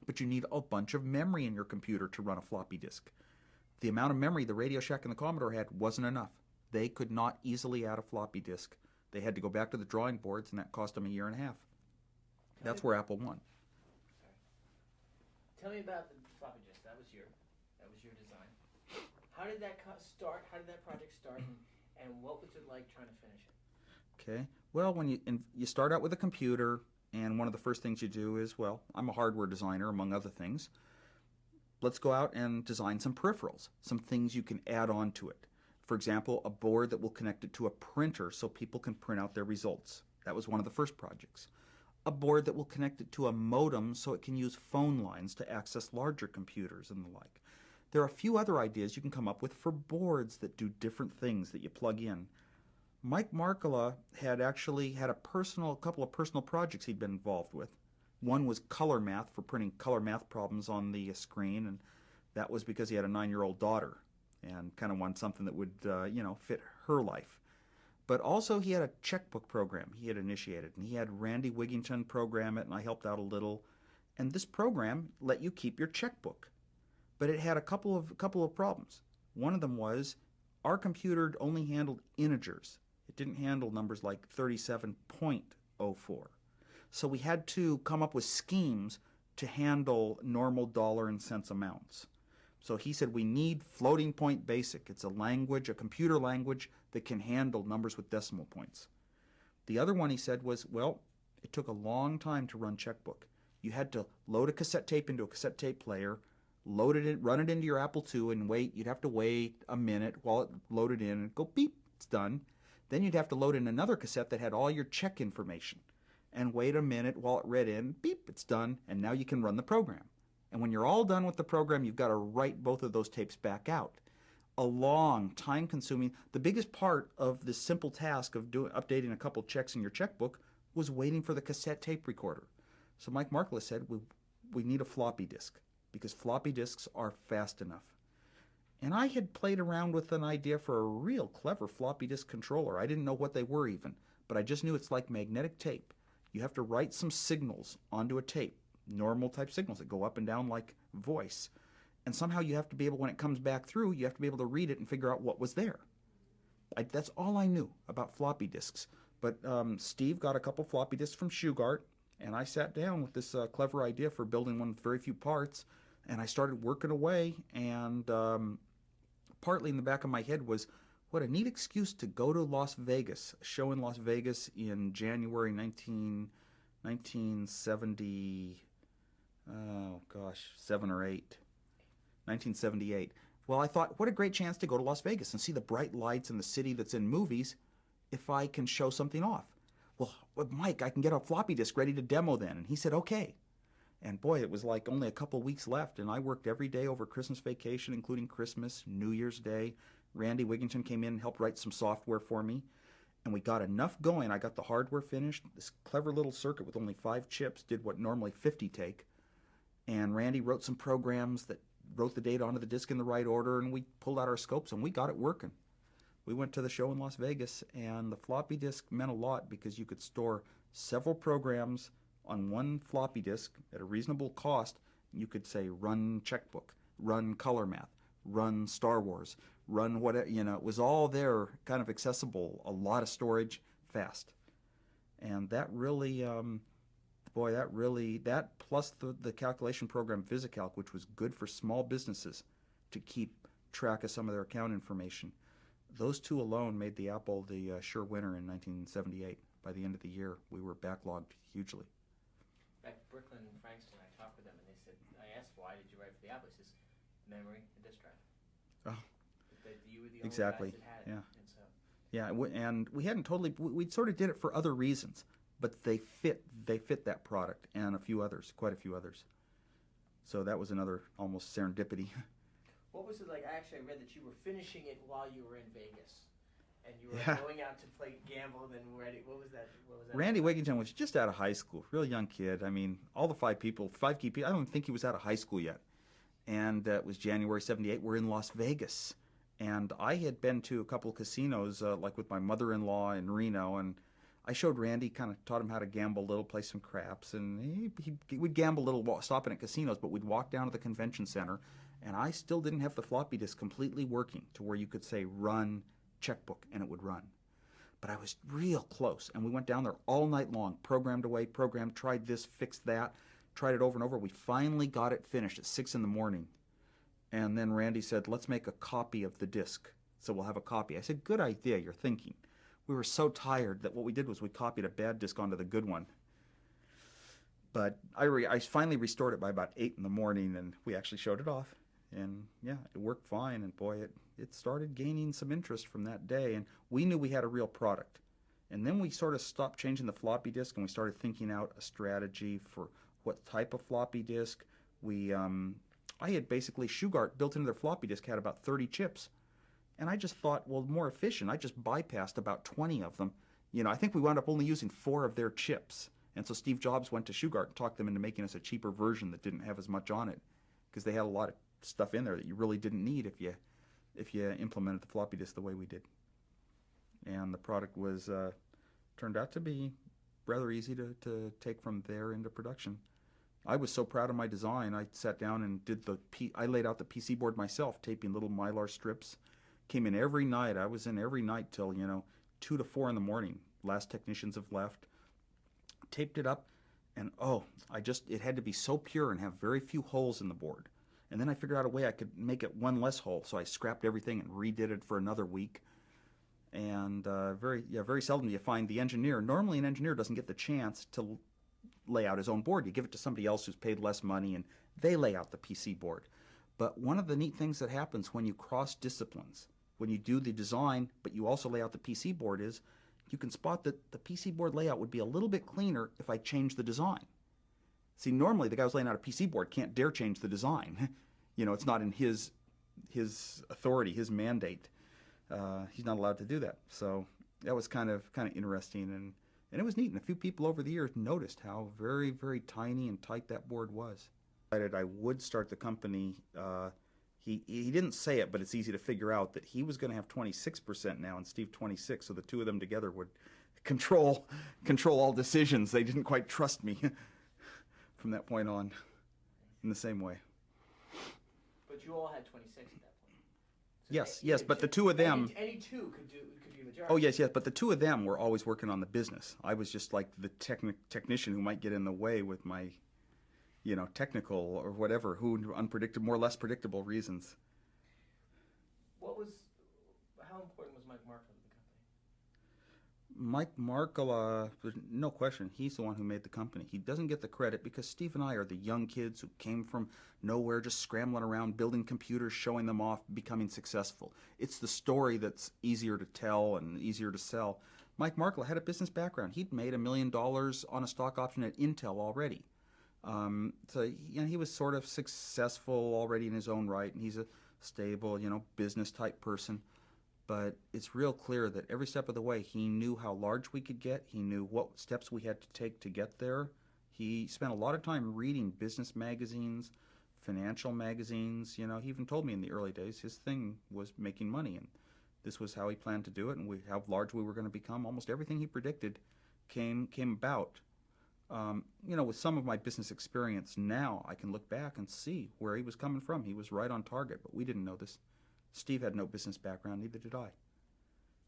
But you need a bunch of memory in your computer to run a floppy disk. The amount of memory the Radio Shack and the Commodore had wasn't enough. They could not easily add a floppy disk. They had to go back to the drawing boards, and that cost them a year and a half. That's where Apple won. Tell me about the floppy disk. That was your design. How did that start? How did that project start? And what was it like trying to finish it? Okay. Well, when you start out with a computer, and one of the first things you do is, well, I'm a hardware designer, among other things. Let's go out and design some peripherals, some things you can add on to it. For example, a board that will connect it to a printer so people can print out their results. That was one of the first projects. A board that will connect it to a modem so it can use phone lines to access larger computers and the like. There are a few other ideas you can come up with for boards that do different things that you plug in. Mike Markkula had actually had a couple of personal projects he'd been involved with. One was color math, for printing color math problems on the screen, and that was because he had a 9-year-old daughter and kind of wanted something that would, fit her life. But also he had a checkbook program he had initiated, and he had Randy Wigington program it, and I helped out a little. And this program let you keep your checkbook. But it had a couple of problems. One of them was our computer only handled integers. It didn't handle numbers like 37.04. So we had to come up with schemes to handle normal dollar and cents amounts. So he said we need floating point basic. It's a language, a computer language that can handle numbers with decimal points. The other one he said was, well, it took a long time to run checkbook. You had to load a cassette tape into a cassette tape player, load it in, run it into your Apple II, and wait. You'd have to wait a minute while it loaded in and go beep, it's done. Then you'd have to load in another cassette that had all your check information and wait a minute while it read in, beep, it's done, and now you can run the program. And when you're all done with the program, you've got to write both of those tapes back out. A long, time-consuming, the biggest part of this simple task of updating a couple checks in your checkbook was waiting for the cassette tape recorder. So Mike Markula said, we need a floppy disk because floppy disks are fast enough. And I had played around with an idea for a real clever floppy disk controller. I didn't know what they were even, but I just knew it's like magnetic tape. You have to write some signals onto a tape, normal type signals that go up and down like voice. And somehow you have to be able, when it comes back through, you have to be able to read it and figure out what was there. That's all I knew about floppy disks. But Steve got a couple floppy disks from Shugart, and I sat down with this clever idea for building one with very few parts, and I started working away, and partly in the back of my head was, what a neat excuse to go to Las Vegas, a show in Las Vegas in January 1970, oh gosh, 7 or 8. 1978. Well, I thought, what a great chance to go to Las Vegas and see the bright lights in the city that's in movies if I can show something off. Well, Mike, I can get a floppy disk ready to demo then. And he said, okay. And boy, it was like only a couple weeks left, and I worked every day over Christmas vacation, including Christmas, New Year's Day. Randy Wigington came in and helped write some software for me, and we got enough going. I got the hardware finished. This clever little circuit with only 5 chips did what normally 50 take, and Randy wrote some programs that wrote the data onto the disk in the right order, and we pulled out our scopes and we got it working. We went to the show in Las Vegas, and the floppy disk meant a lot because you could store several programs on one floppy disk at a reasonable cost. You could say run checkbook, run color math, run Star Wars, run whatever, it was all there, kind of accessible, a lot of storage, fast. And that really, that plus the calculation program VisiCalc, which was good for small businesses to keep track of some of their account information. Those two alone made the Apple the sure winner in 1978. By the end of the year, we were backlogged hugely. In fact, Brooklyn and Frankston, I talked with them, and they said, I asked, why did you write for the Apple? He says, memory and disk drive. Oh, You were the only exactly. guys that had it. Yeah. And so, yeah, and we hadn't totally, we sort of did it for other reasons, but they fit that product and quite a few others. So that was another almost serendipity. what was it like? I read that you were finishing it while you were in Vegas, and you were Yeah. going out to play gamble. And then ready. What was that? Randy Wigington was just out of high school, real young kid. I mean, all the five key people, I don't think he was out of high school yet. And it was January 78. We're in Las Vegas. And I had been to a couple of casinos, like with my mother-in-law in Reno, and I showed Randy, kind of taught him how to gamble a little, play some craps, and he would gamble a little, stopping at casinos, but we'd walk down to the convention center, and I still didn't have the floppy disk completely working to where you could say run checkbook, and it would run. But I was real close, and we went down there all night long, programmed away, tried this, fixed that, tried it over and over. We finally got it finished at 6 in the morning. And then Randy said, let's make a copy of the disk, so we'll have a copy. I said, good idea, you're thinking. We were so tired that what we did was we copied a bad disk onto the good one. But I finally restored it by about 8 in the morning, and we actually showed it off. And yeah, it worked fine, and boy, it started gaining some interest from that day, and we knew we had a real product. And then we sort of stopped changing the floppy disk, and we started thinking out a strategy for what type of floppy disk. I had basically, Shugart built into their floppy disk had about 30 chips. And I just thought, well, more efficient. I just bypassed about 20 of them. I think we wound up only using 4 of their chips. And so Steve Jobs went to Shugart and talked them into making us a cheaper version that didn't have as much on it, because they had a lot of stuff in there that you really didn't need if you implemented the floppy disk the way we did. And the product was turned out to be rather easy to take from there into production. I was so proud of my design. I sat down and I laid out the PC board myself, taping little Mylar strips, Came in every night. I was in every night till, 2 to 4 in the morning. Last technicians have left. Taped it up, and it had to be so pure and have very few holes in the board. And then I figured out a way I could make it one less hole, so I scrapped everything and redid it for another week. And very seldom do you find the engineer. Normally an engineer doesn't get the chance to lay out his own board. You give it to somebody else who's paid less money, and they lay out the PC board. But one of the neat things that happens when you cross disciplines, when you do the design, but you also lay out the PC board, is you can spot that the PC board layout would be a little bit cleaner if I changed the design. See, normally the guy who's laying out a PC board can't dare change the design. It's not in his authority, his mandate. He's not allowed to do that. So that was kind of interesting, and it was neat. And a few people over the years noticed how very, very tiny and tight that board was. I would start the company. He didn't say it, but it's easy to figure out that he was going to have 26% now and Steve 26%, so the two of them together would control all decisions. They didn't quite trust me from that point on in the same way. But you all had 26 at that point. So Yes, but the two of them... Any two could be a majority. Oh, yes, but the two of them were always working on the business. I was just like the technician who might get in the way with my, technical or whatever, more or less predictable reasons. How important was Mike Markle to the company? Mike Markle, no question, he's the one who made the company. He doesn't get the credit because Steve and I are the young kids who came from nowhere, just scrambling around, building computers, showing them off, becoming successful. It's the story that's easier to tell and easier to sell. Mike Markle had a business background. He'd made $1 million on a stock option at Intel already. So he was sort of successful already in his own right, and he's a stable, business-type person. But it's real clear that every step of the way he knew how large we could get. He knew what steps we had to take to get there. He spent a lot of time reading business magazines, financial magazines. He even told me in the early days his thing was making money, and this was how he planned to do it, and how large we were going to become. Almost everything he predicted came about. With some of my business experience now, I can look back and see where he was coming from. He was right on target, but we didn't know this. Steve had no business background, neither did I.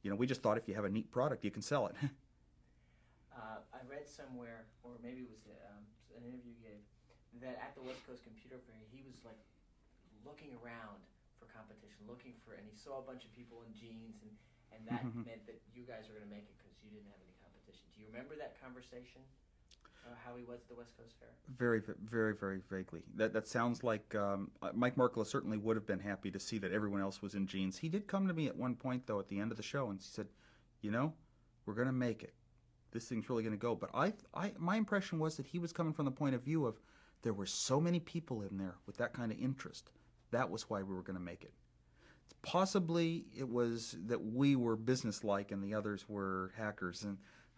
We just thought if you have a neat product, you can sell it. I read somewhere, or maybe it was an interview you gave, that at the West Coast Computer Fair, he was like looking around for competition, and he saw a bunch of people in jeans, and that meant that you guys were going to make it because you didn't have any competition. Do you remember that conversation? How he was at the West Coast Fair? Very, very, very vaguely. That sounds like Mike Markle certainly would have been happy to see that everyone else was in jeans. He did come to me at one point, though, at the end of the show, and he said, we're going to make it. This thing's really going to go. But my impression was that he was coming from the point of view of there were so many people in there with that kind of interest. That was why we were going to make it. Possibly it was that we were businesslike and the others were hackers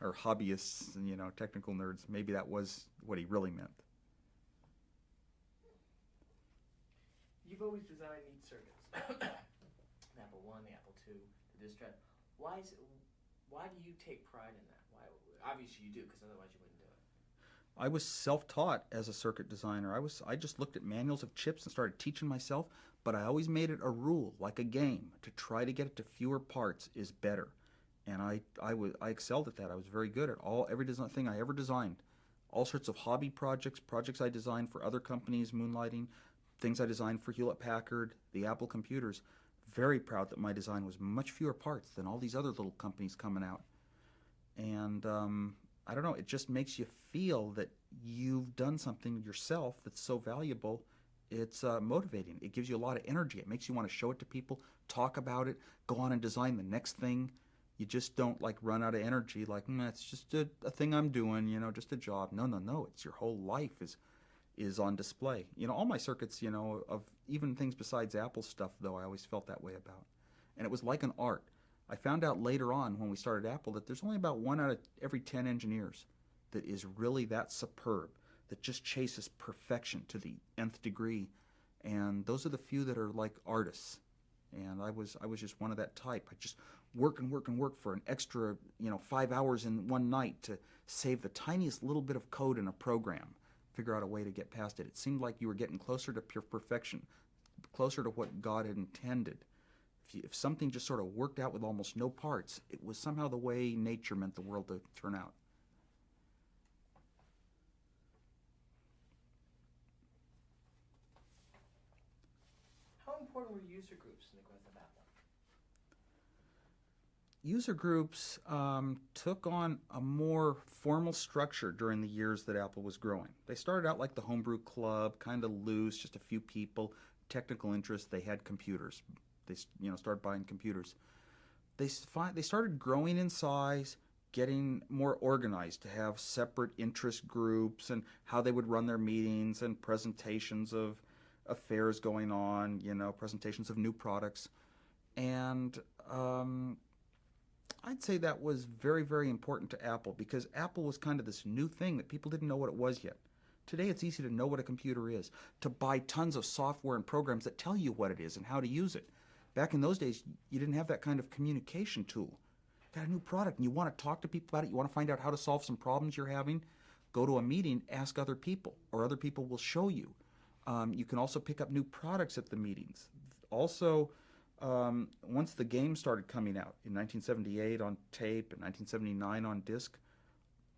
or hobbyists and, technical nerds. Maybe that was what he really meant. You've always designed neat circuits. The Apple I, the Apple II, the disk drive. Why do you take pride in that? Obviously you do, because otherwise you wouldn't do it. I was self-taught as a circuit designer. I just looked at manuals of chips and started teaching myself, but I always made it a rule, like a game, to try to get it to fewer parts is better. And I excelled at that. I was very good at every thing I ever designed. All sorts of hobby projects I designed for other companies, moonlighting, things I designed for Hewlett-Packard, the Apple computers. Very proud that my design was much fewer parts than all these other little companies coming out. And I don't know, it just makes you feel that you've done something yourself that's so valuable. It's motivating. It gives you a lot of energy. It makes you want to show it to people, talk about it, go on and design the next thing. You just don't run out of energy it's just a thing I'm doing, just a job. No. It's your whole life is on display. All my circuits, of even things besides Apple stuff, though, I always felt that way about. And it was like an art. I found out later on when we started Apple that there's only about 1 out of every 10 engineers that is really that superb, that just chases perfection to the nth degree. And those are the few that are like artists. And I was just one of that type. I just work for an extra 5 hours in one night to save the tiniest little bit of code in a program, figure out a way to get past it. It seemed like you were getting closer to pure perfection, closer to what God had intended. if something just sort of worked out with almost no parts, it was somehow the way nature meant the world to turn out. How important were user groups in the growth of Apple? User groups took on a more formal structure during the years that Apple was growing. They started out like the Homebrew Club, kind of loose, just a few people, technical interest. They had computers. They started buying computers. They started growing in size, getting more organized to have separate interest groups and how they would run their meetings and presentations of affairs going on, presentations of new products. And I'd say that was very, very important to Apple because Apple was kind of this new thing that people didn't know what it was yet. Today it's easy to know what a computer is, to buy tons of software and programs that tell you what it is and how to use it. Back in those days, you didn't have that kind of communication tool. You got a new product and you want to talk to people about it, you want to find out how to solve some problems you're having, go to a meeting, ask other people, or other people will show you. You can also pick up new products at the meetings. Also, once the games started coming out in 1978 on tape and 1979 on disc,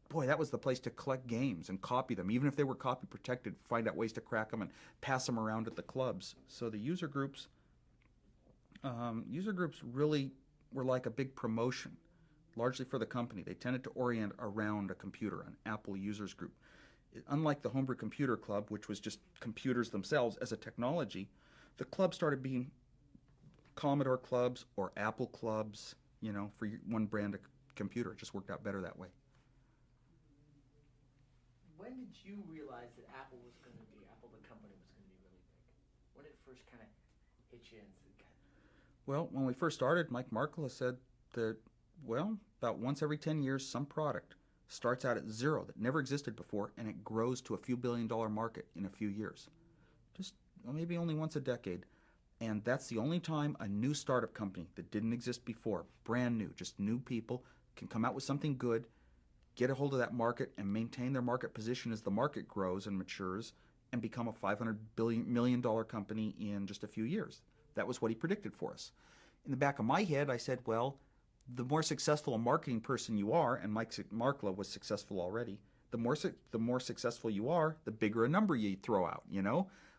boy, that was the place to collect games and copy them, even if they were copy protected, find out ways to crack them and pass them around at the clubs. So the user groups really were like a big promotion, largely for the company. They tended to orient around a computer, an Apple users group. Unlike the Homebrew Computer Club, which was just computers themselves as a technology, the club started being Commodore clubs or Apple clubs, for one brand of computer. It just worked out better that way. When did you realize that Apple, the company, was going to be really big? When did it first kind of hit you? Well, when we first started, Mike Markkula said that, about once every 10 years, some product starts out at zero that never existed before, and it grows to a few billion-dollar market in a few years. Just maybe only once a decade. And that's the only time a new startup company that didn't exist before, brand new, just new people, can come out with something good, get a hold of that market, and maintain their market position as the market grows and matures, and become a $500 million company in just a few years. That was what he predicted for us. In the back of my head, I said, well, the more successful a marketing person you are, and Mike Markkula was successful already, the more successful you are, the bigger a number you throw out,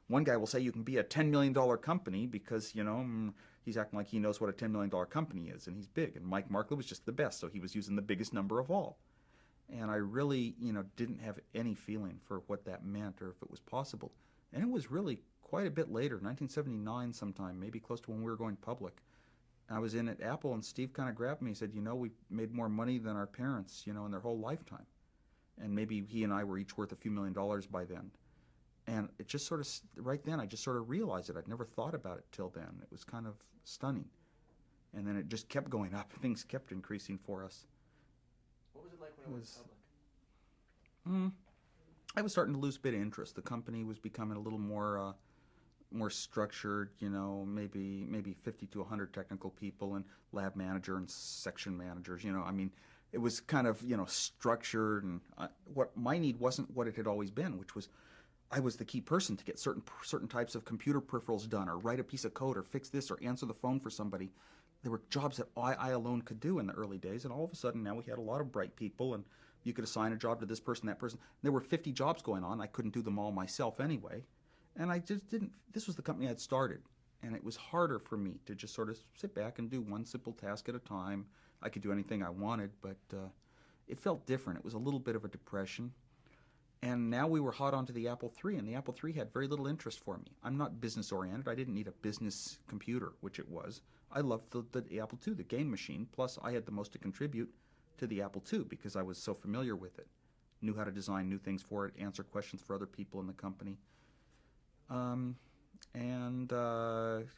One guy will say you can be a $10 million company because, he's acting like he knows what a $10 million company is, and he's big. And Mike Markkula was just the best, so he was using the biggest number of all. And I really, didn't have any feeling for what that meant or if it was possible. And it was really quite a bit later, 1979 sometime, maybe close to when we were going public. I was in at Apple, and Steve kind of grabbed me and said, we made more money than our parents, in their whole lifetime. And maybe he and I were each worth a few $1 million by then. And it just sort of, right then, I just sort of realized it. I'd never thought about it till then. It was kind of stunning. And then it just kept going up. Things kept increasing for us. What was it like when it was public? I was starting to lose a bit of interest. The company was becoming a little more structured, maybe 50 to 100 technical people and lab manager and section managers, it was kind of, structured. And what my need wasn't what it had always been, which was I was the key person to get certain types of computer peripherals done, or write a piece of code, or fix this, or answer the phone for somebody. There were jobs that I alone could do in the early days, and all of a sudden now we had a lot of bright people, and you could assign a job to this person, that person. There were 50 jobs going on. I couldn't do them all myself anyway, and I just didn't. This was the company I'd started, and it was harder for me to just sort of sit back and do one simple task at a time. I could do anything I wanted, but it felt different. It was a little bit of a depression. And now we were hot onto the Apple III, and the Apple III had very little interest for me. I'm not business-oriented. I didn't need a business computer, which it was. I loved the Apple II, the game machine, plus I had the most to contribute to the Apple II because I was so familiar with it. Knew how to design new things for it, answer questions for other people in the company.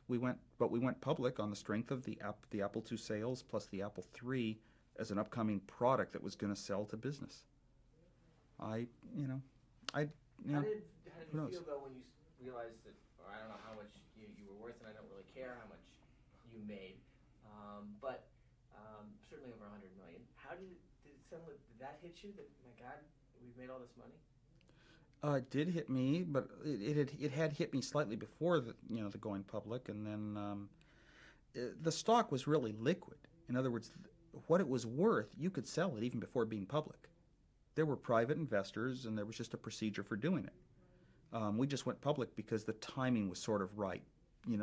We went public on the strength of the Apple II sales plus the Apple III as an upcoming product that was going to sell to business. How did you feel though when you realized that, or I don't know how much you were worth, and I don't really care how much you made, but certainly over $100 million. How did that hit you? That, my God, we've made all this money. It did hit me, but it had hit me slightly before the going public, and then the stock was really liquid. In other words, what it was worth, you could sell it even before being public. There were private investors, and there was just a procedure for doing it. We just went public because the timing was sort of right.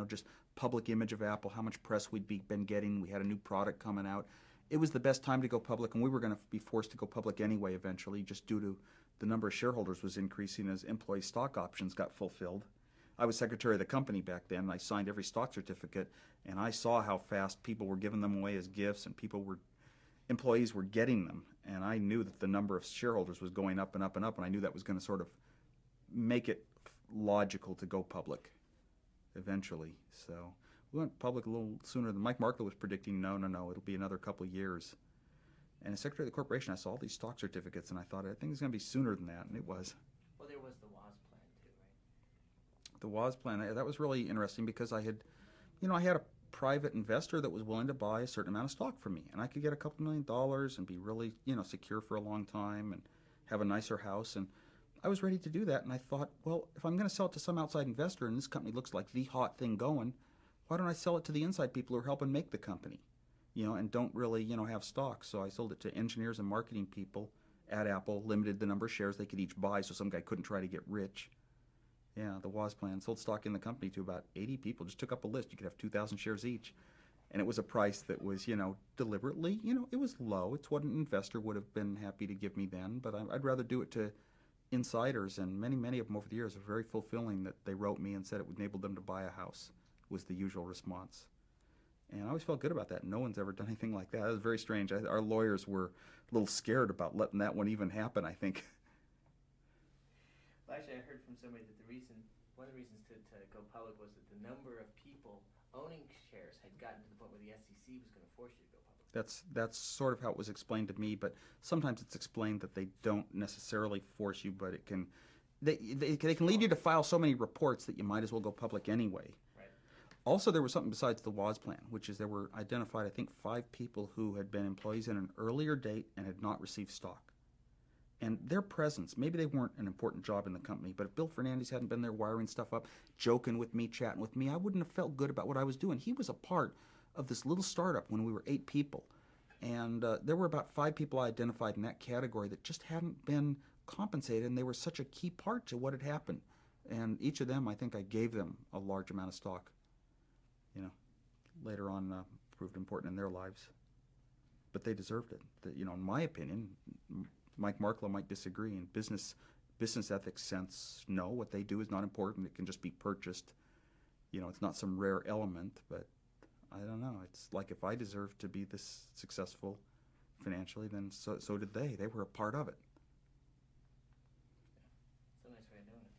Just public image of Apple, how much press we'd been getting. We had a new product coming out. It was the best time to go public, and we were going to be forced to go public anyway eventually, just due to the number of shareholders was increasing as employee stock options got fulfilled. I was secretary of the company back then, and I signed every stock certificate, and I saw how fast people were giving them away as gifts, and employees were getting them, and I knew that the number of shareholders was going up and up and up, and I knew that was going to sort of make it logical to go public eventually. So we went public a little sooner than Mike Markle was predicting. No, it'll be another couple of years. And as secretary of the corporation, I saw all these stock certificates, and I thought, I think it's going to be sooner than that, and it was. Well, there was the WOZ plan too, right? The WOZ plan, that was really interesting because I had a private investor that was willing to buy a certain amount of stock from me, and I could get a couple $1 million and be really, secure for a long time and have a nicer house, and I was ready to do that. And I thought, well, if I'm going to sell it to some outside investor, and this company looks like the hot thing going, why don't I sell it to the inside people who are helping make the company, and don't really, have stock? So I sold it to engineers and marketing people at Apple, limited the number of shares they could each buy so some guy couldn't try to get rich. Yeah, the WOZ plan, sold stock in the company to about 80 people, just took up a list. You could have 2,000 shares each. And it was a price that was, deliberately, it was low. It's what an investor would have been happy to give me then, but I'd rather do it to insiders, and many of them over the years are very fulfilling that they wrote me and said it would enable them to buy a house, was the usual response. And I always felt good about that. No one's ever done anything like that. It was very strange. Our lawyers were a little scared about letting that one even happen, I think. Well, actually, I heard from somebody that one of the reasons to go public was that the number of people owning shares had gotten to the point where the SEC was going to force you to go public. That's sort of how it was explained to me, but sometimes it's explained that they don't necessarily force you, but they can lead you to file so many reports that you might as well go public anyway. Right. Also, there was something besides the WOZ plan, which is there were identified, I think, 5 people who had been employees in an earlier date and had not received stock. And their presence, maybe they weren't an important job in the company, but if Bill Fernandez hadn't been there wiring stuff up, joking with me, chatting with me, I wouldn't have felt good about what I was doing. He was a part of this little startup when we were 8 people. And there were about 5 people I identified in that category that just hadn't been compensated, and they were such a key part to what had happened. And each of them, I think I gave them a large amount of stock. Later on proved important in their lives. But they deserved it. In my opinion, Mike Markle might disagree. In business ethics sense, no, what they do is not important. It can just be purchased. It's not some rare element, but I don't know. It's like if I deserve to be this successful financially, then so did they. They were a part of it. It's a nice way of doing it.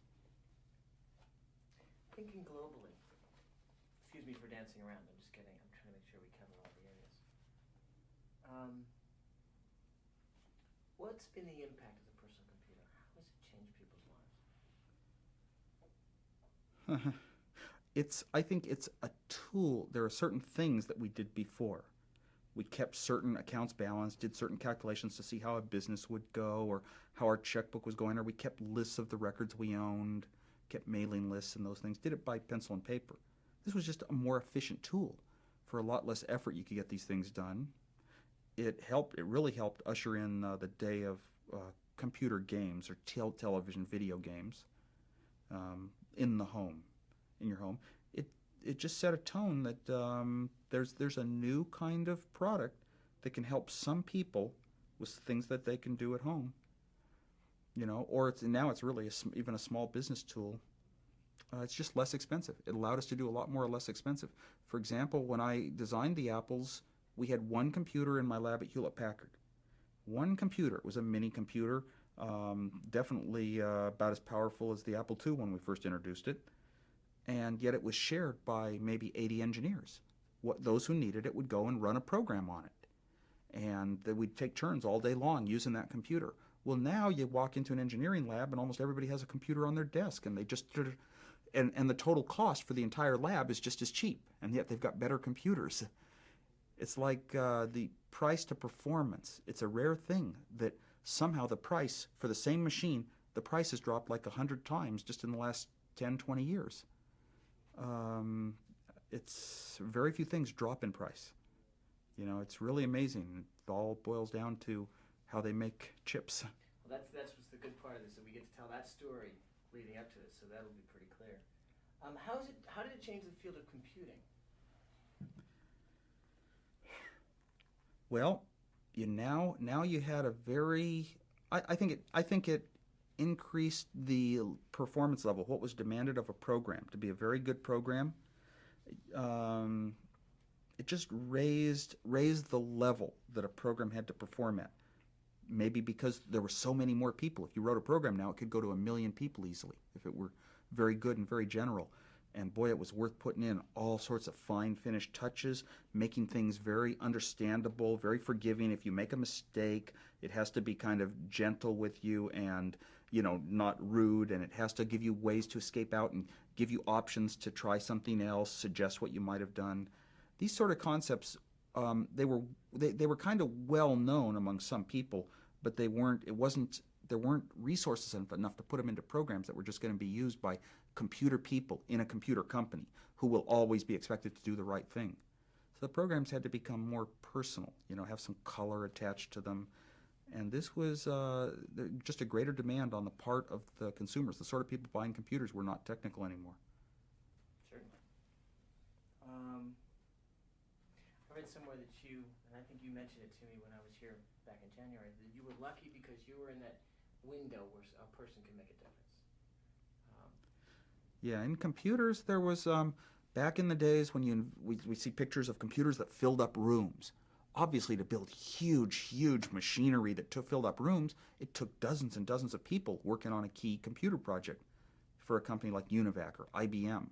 Thinking globally. Excuse me for dancing around. I'm just kidding. I'm trying to make sure we cover all the areas. What's been the impact of the personal computer? How has it changed people's lives? I think it's a tool. There are certain things that we did before. We kept certain accounts balanced, did certain calculations to see how a business would go or how our checkbook was going, or we kept lists of the records we owned, kept mailing lists and those things, did it by pencil and paper. This was just a more efficient tool. For a lot less effort, you could get these things done. It really helped usher in the day of computer games or television video games in your home. It just set a tone that there's a new kind of product that can help some people with things that they can do at home. Or now it's really even a small business tool. It's just less expensive. It allowed us to do a lot more less expensive. For example, when I designed the Apples, we had one computer in my lab at Hewlett-Packard. One computer. It was a mini computer, definitely about as powerful as the Apple II when we first introduced it. And yet it was shared by maybe 80 engineers. Those who needed it would go and run a program on it. And we'd take turns all day long using that computer. Well, now you walk into an engineering lab and almost everybody has a computer on their desk, and they just and the total cost for the entire lab is just as cheap, and yet they've got better computers. It's like the price to performance. It's a rare thing that somehow the price for the same machine, the price has dropped like 100 times just in the last 10, 20 years. it's very few things drop in price. You know, it's really amazing. It all boils down to how they make chips. Well, that's what's the good part of this, that we get to tell that story leading up to this, so that'll be pretty clear. How did it change the field of computing? Well, now you had a very, I think it increased the performance level, what was demanded of a program to be a very good program. It just raised the level that a program had to perform at. Maybe because there were so many more people. If you wrote a program now, it could go to 1 million people easily if it were very good and very general. And boy, it was worth putting in all sorts of fine finished touches, making things very understandable, very forgiving. If you make a mistake, it has to be kind of gentle with you and, you know, not rude, and it has to give you ways to escape out and give you options to try something else, suggest what you might have done. These sort of concepts, they were kind of well known among some people, but there weren't resources enough to put them into programs that were just going to be used by computer people in a computer company who will always be expected to do the right thing. So the programs had to become more personal, you know, have some color attached to them. And this was just a greater demand on the part of the consumers. The sort of people buying computers were not technical anymore. Certainly. I read somewhere that you, and I think you mentioned it to me when I was here back in January, that you were lucky because you were in that window where a person can make a difference. Yeah, in computers, there was, back in the days when we see pictures of computers that filled up rooms. Obviously, to build huge machinery that filled up rooms, it took dozens and dozens of people working on a key computer project for a company like Univac or IBM.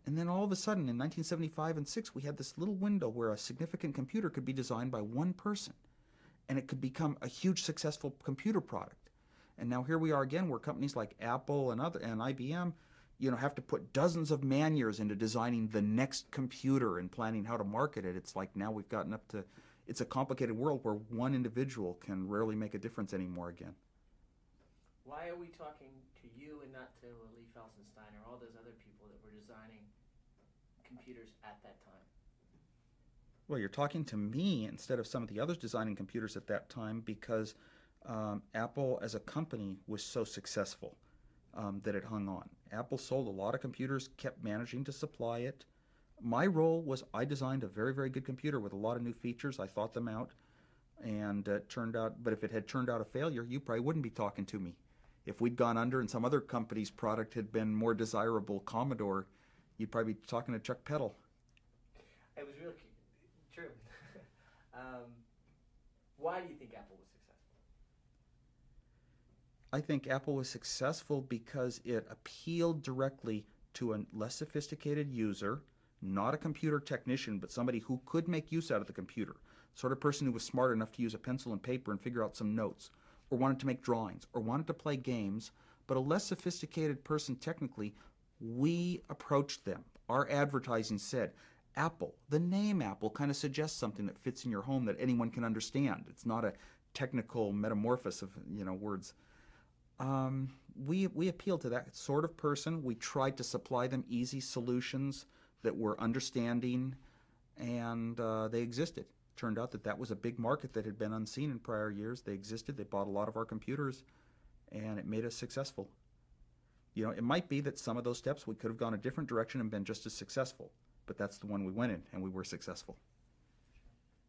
And then all of a sudden, in 1975 and 6, we had this little window where a significant computer could be designed by one person, and it could become a huge successful computer product. And now here we are again, where companies like Apple and IBM, you know, have to put dozens of man-years into designing the next computer and planning how to market it. It's like now we've gotten up to, it's a complicated world where one individual can rarely make a difference anymore again. Why are we talking to you and not to Lee Felsenstein or all those other people that were designing computers at that time? Well, you're talking to me instead of some of the others designing computers at that time because Apple as a company was so successful that it hung on. Apple sold a lot of computers, kept managing to supply it. My role was I designed a very good computer with a lot of new features. I thought them out, and it turned out, but if it had turned out a failure, you probably wouldn't be talking to me. If we'd gone under and some other company's product had been more desirable, Commodore, you'd probably be talking to Chuck Peddle. It was really true. Why do you think Apple was successful? I think Apple was successful because it appealed directly to a less sophisticated user, not a computer technician, but somebody who could make use out of the computer. The sort of person who was smart enough to use a pencil and paper and figure out some notes, or wanted to make drawings, or wanted to play games, but a less sophisticated person technically. We approached them. Our advertising said, Apple, the name Apple kind of suggests something that fits in your home that anyone can understand. It's not a technical metamorphosis of, you know, words. We appealed to that sort of person. We tried to supply them easy solutions that were understanding, and they existed. Turned out that was a big market that had been unseen in prior years. They existed. They bought a lot of our computers, and it made us successful. You know, it might be that some of those steps we could have gone a different direction and been just as successful, but that's the one we went in, and we were successful.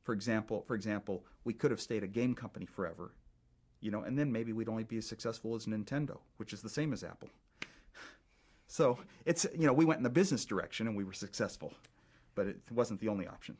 For example, we could have stayed a game company forever, you know, and then maybe we'd only be as successful as Nintendo, which is the same as Apple. So it's, you know, we went in the business direction and we were successful, but it wasn't the only option.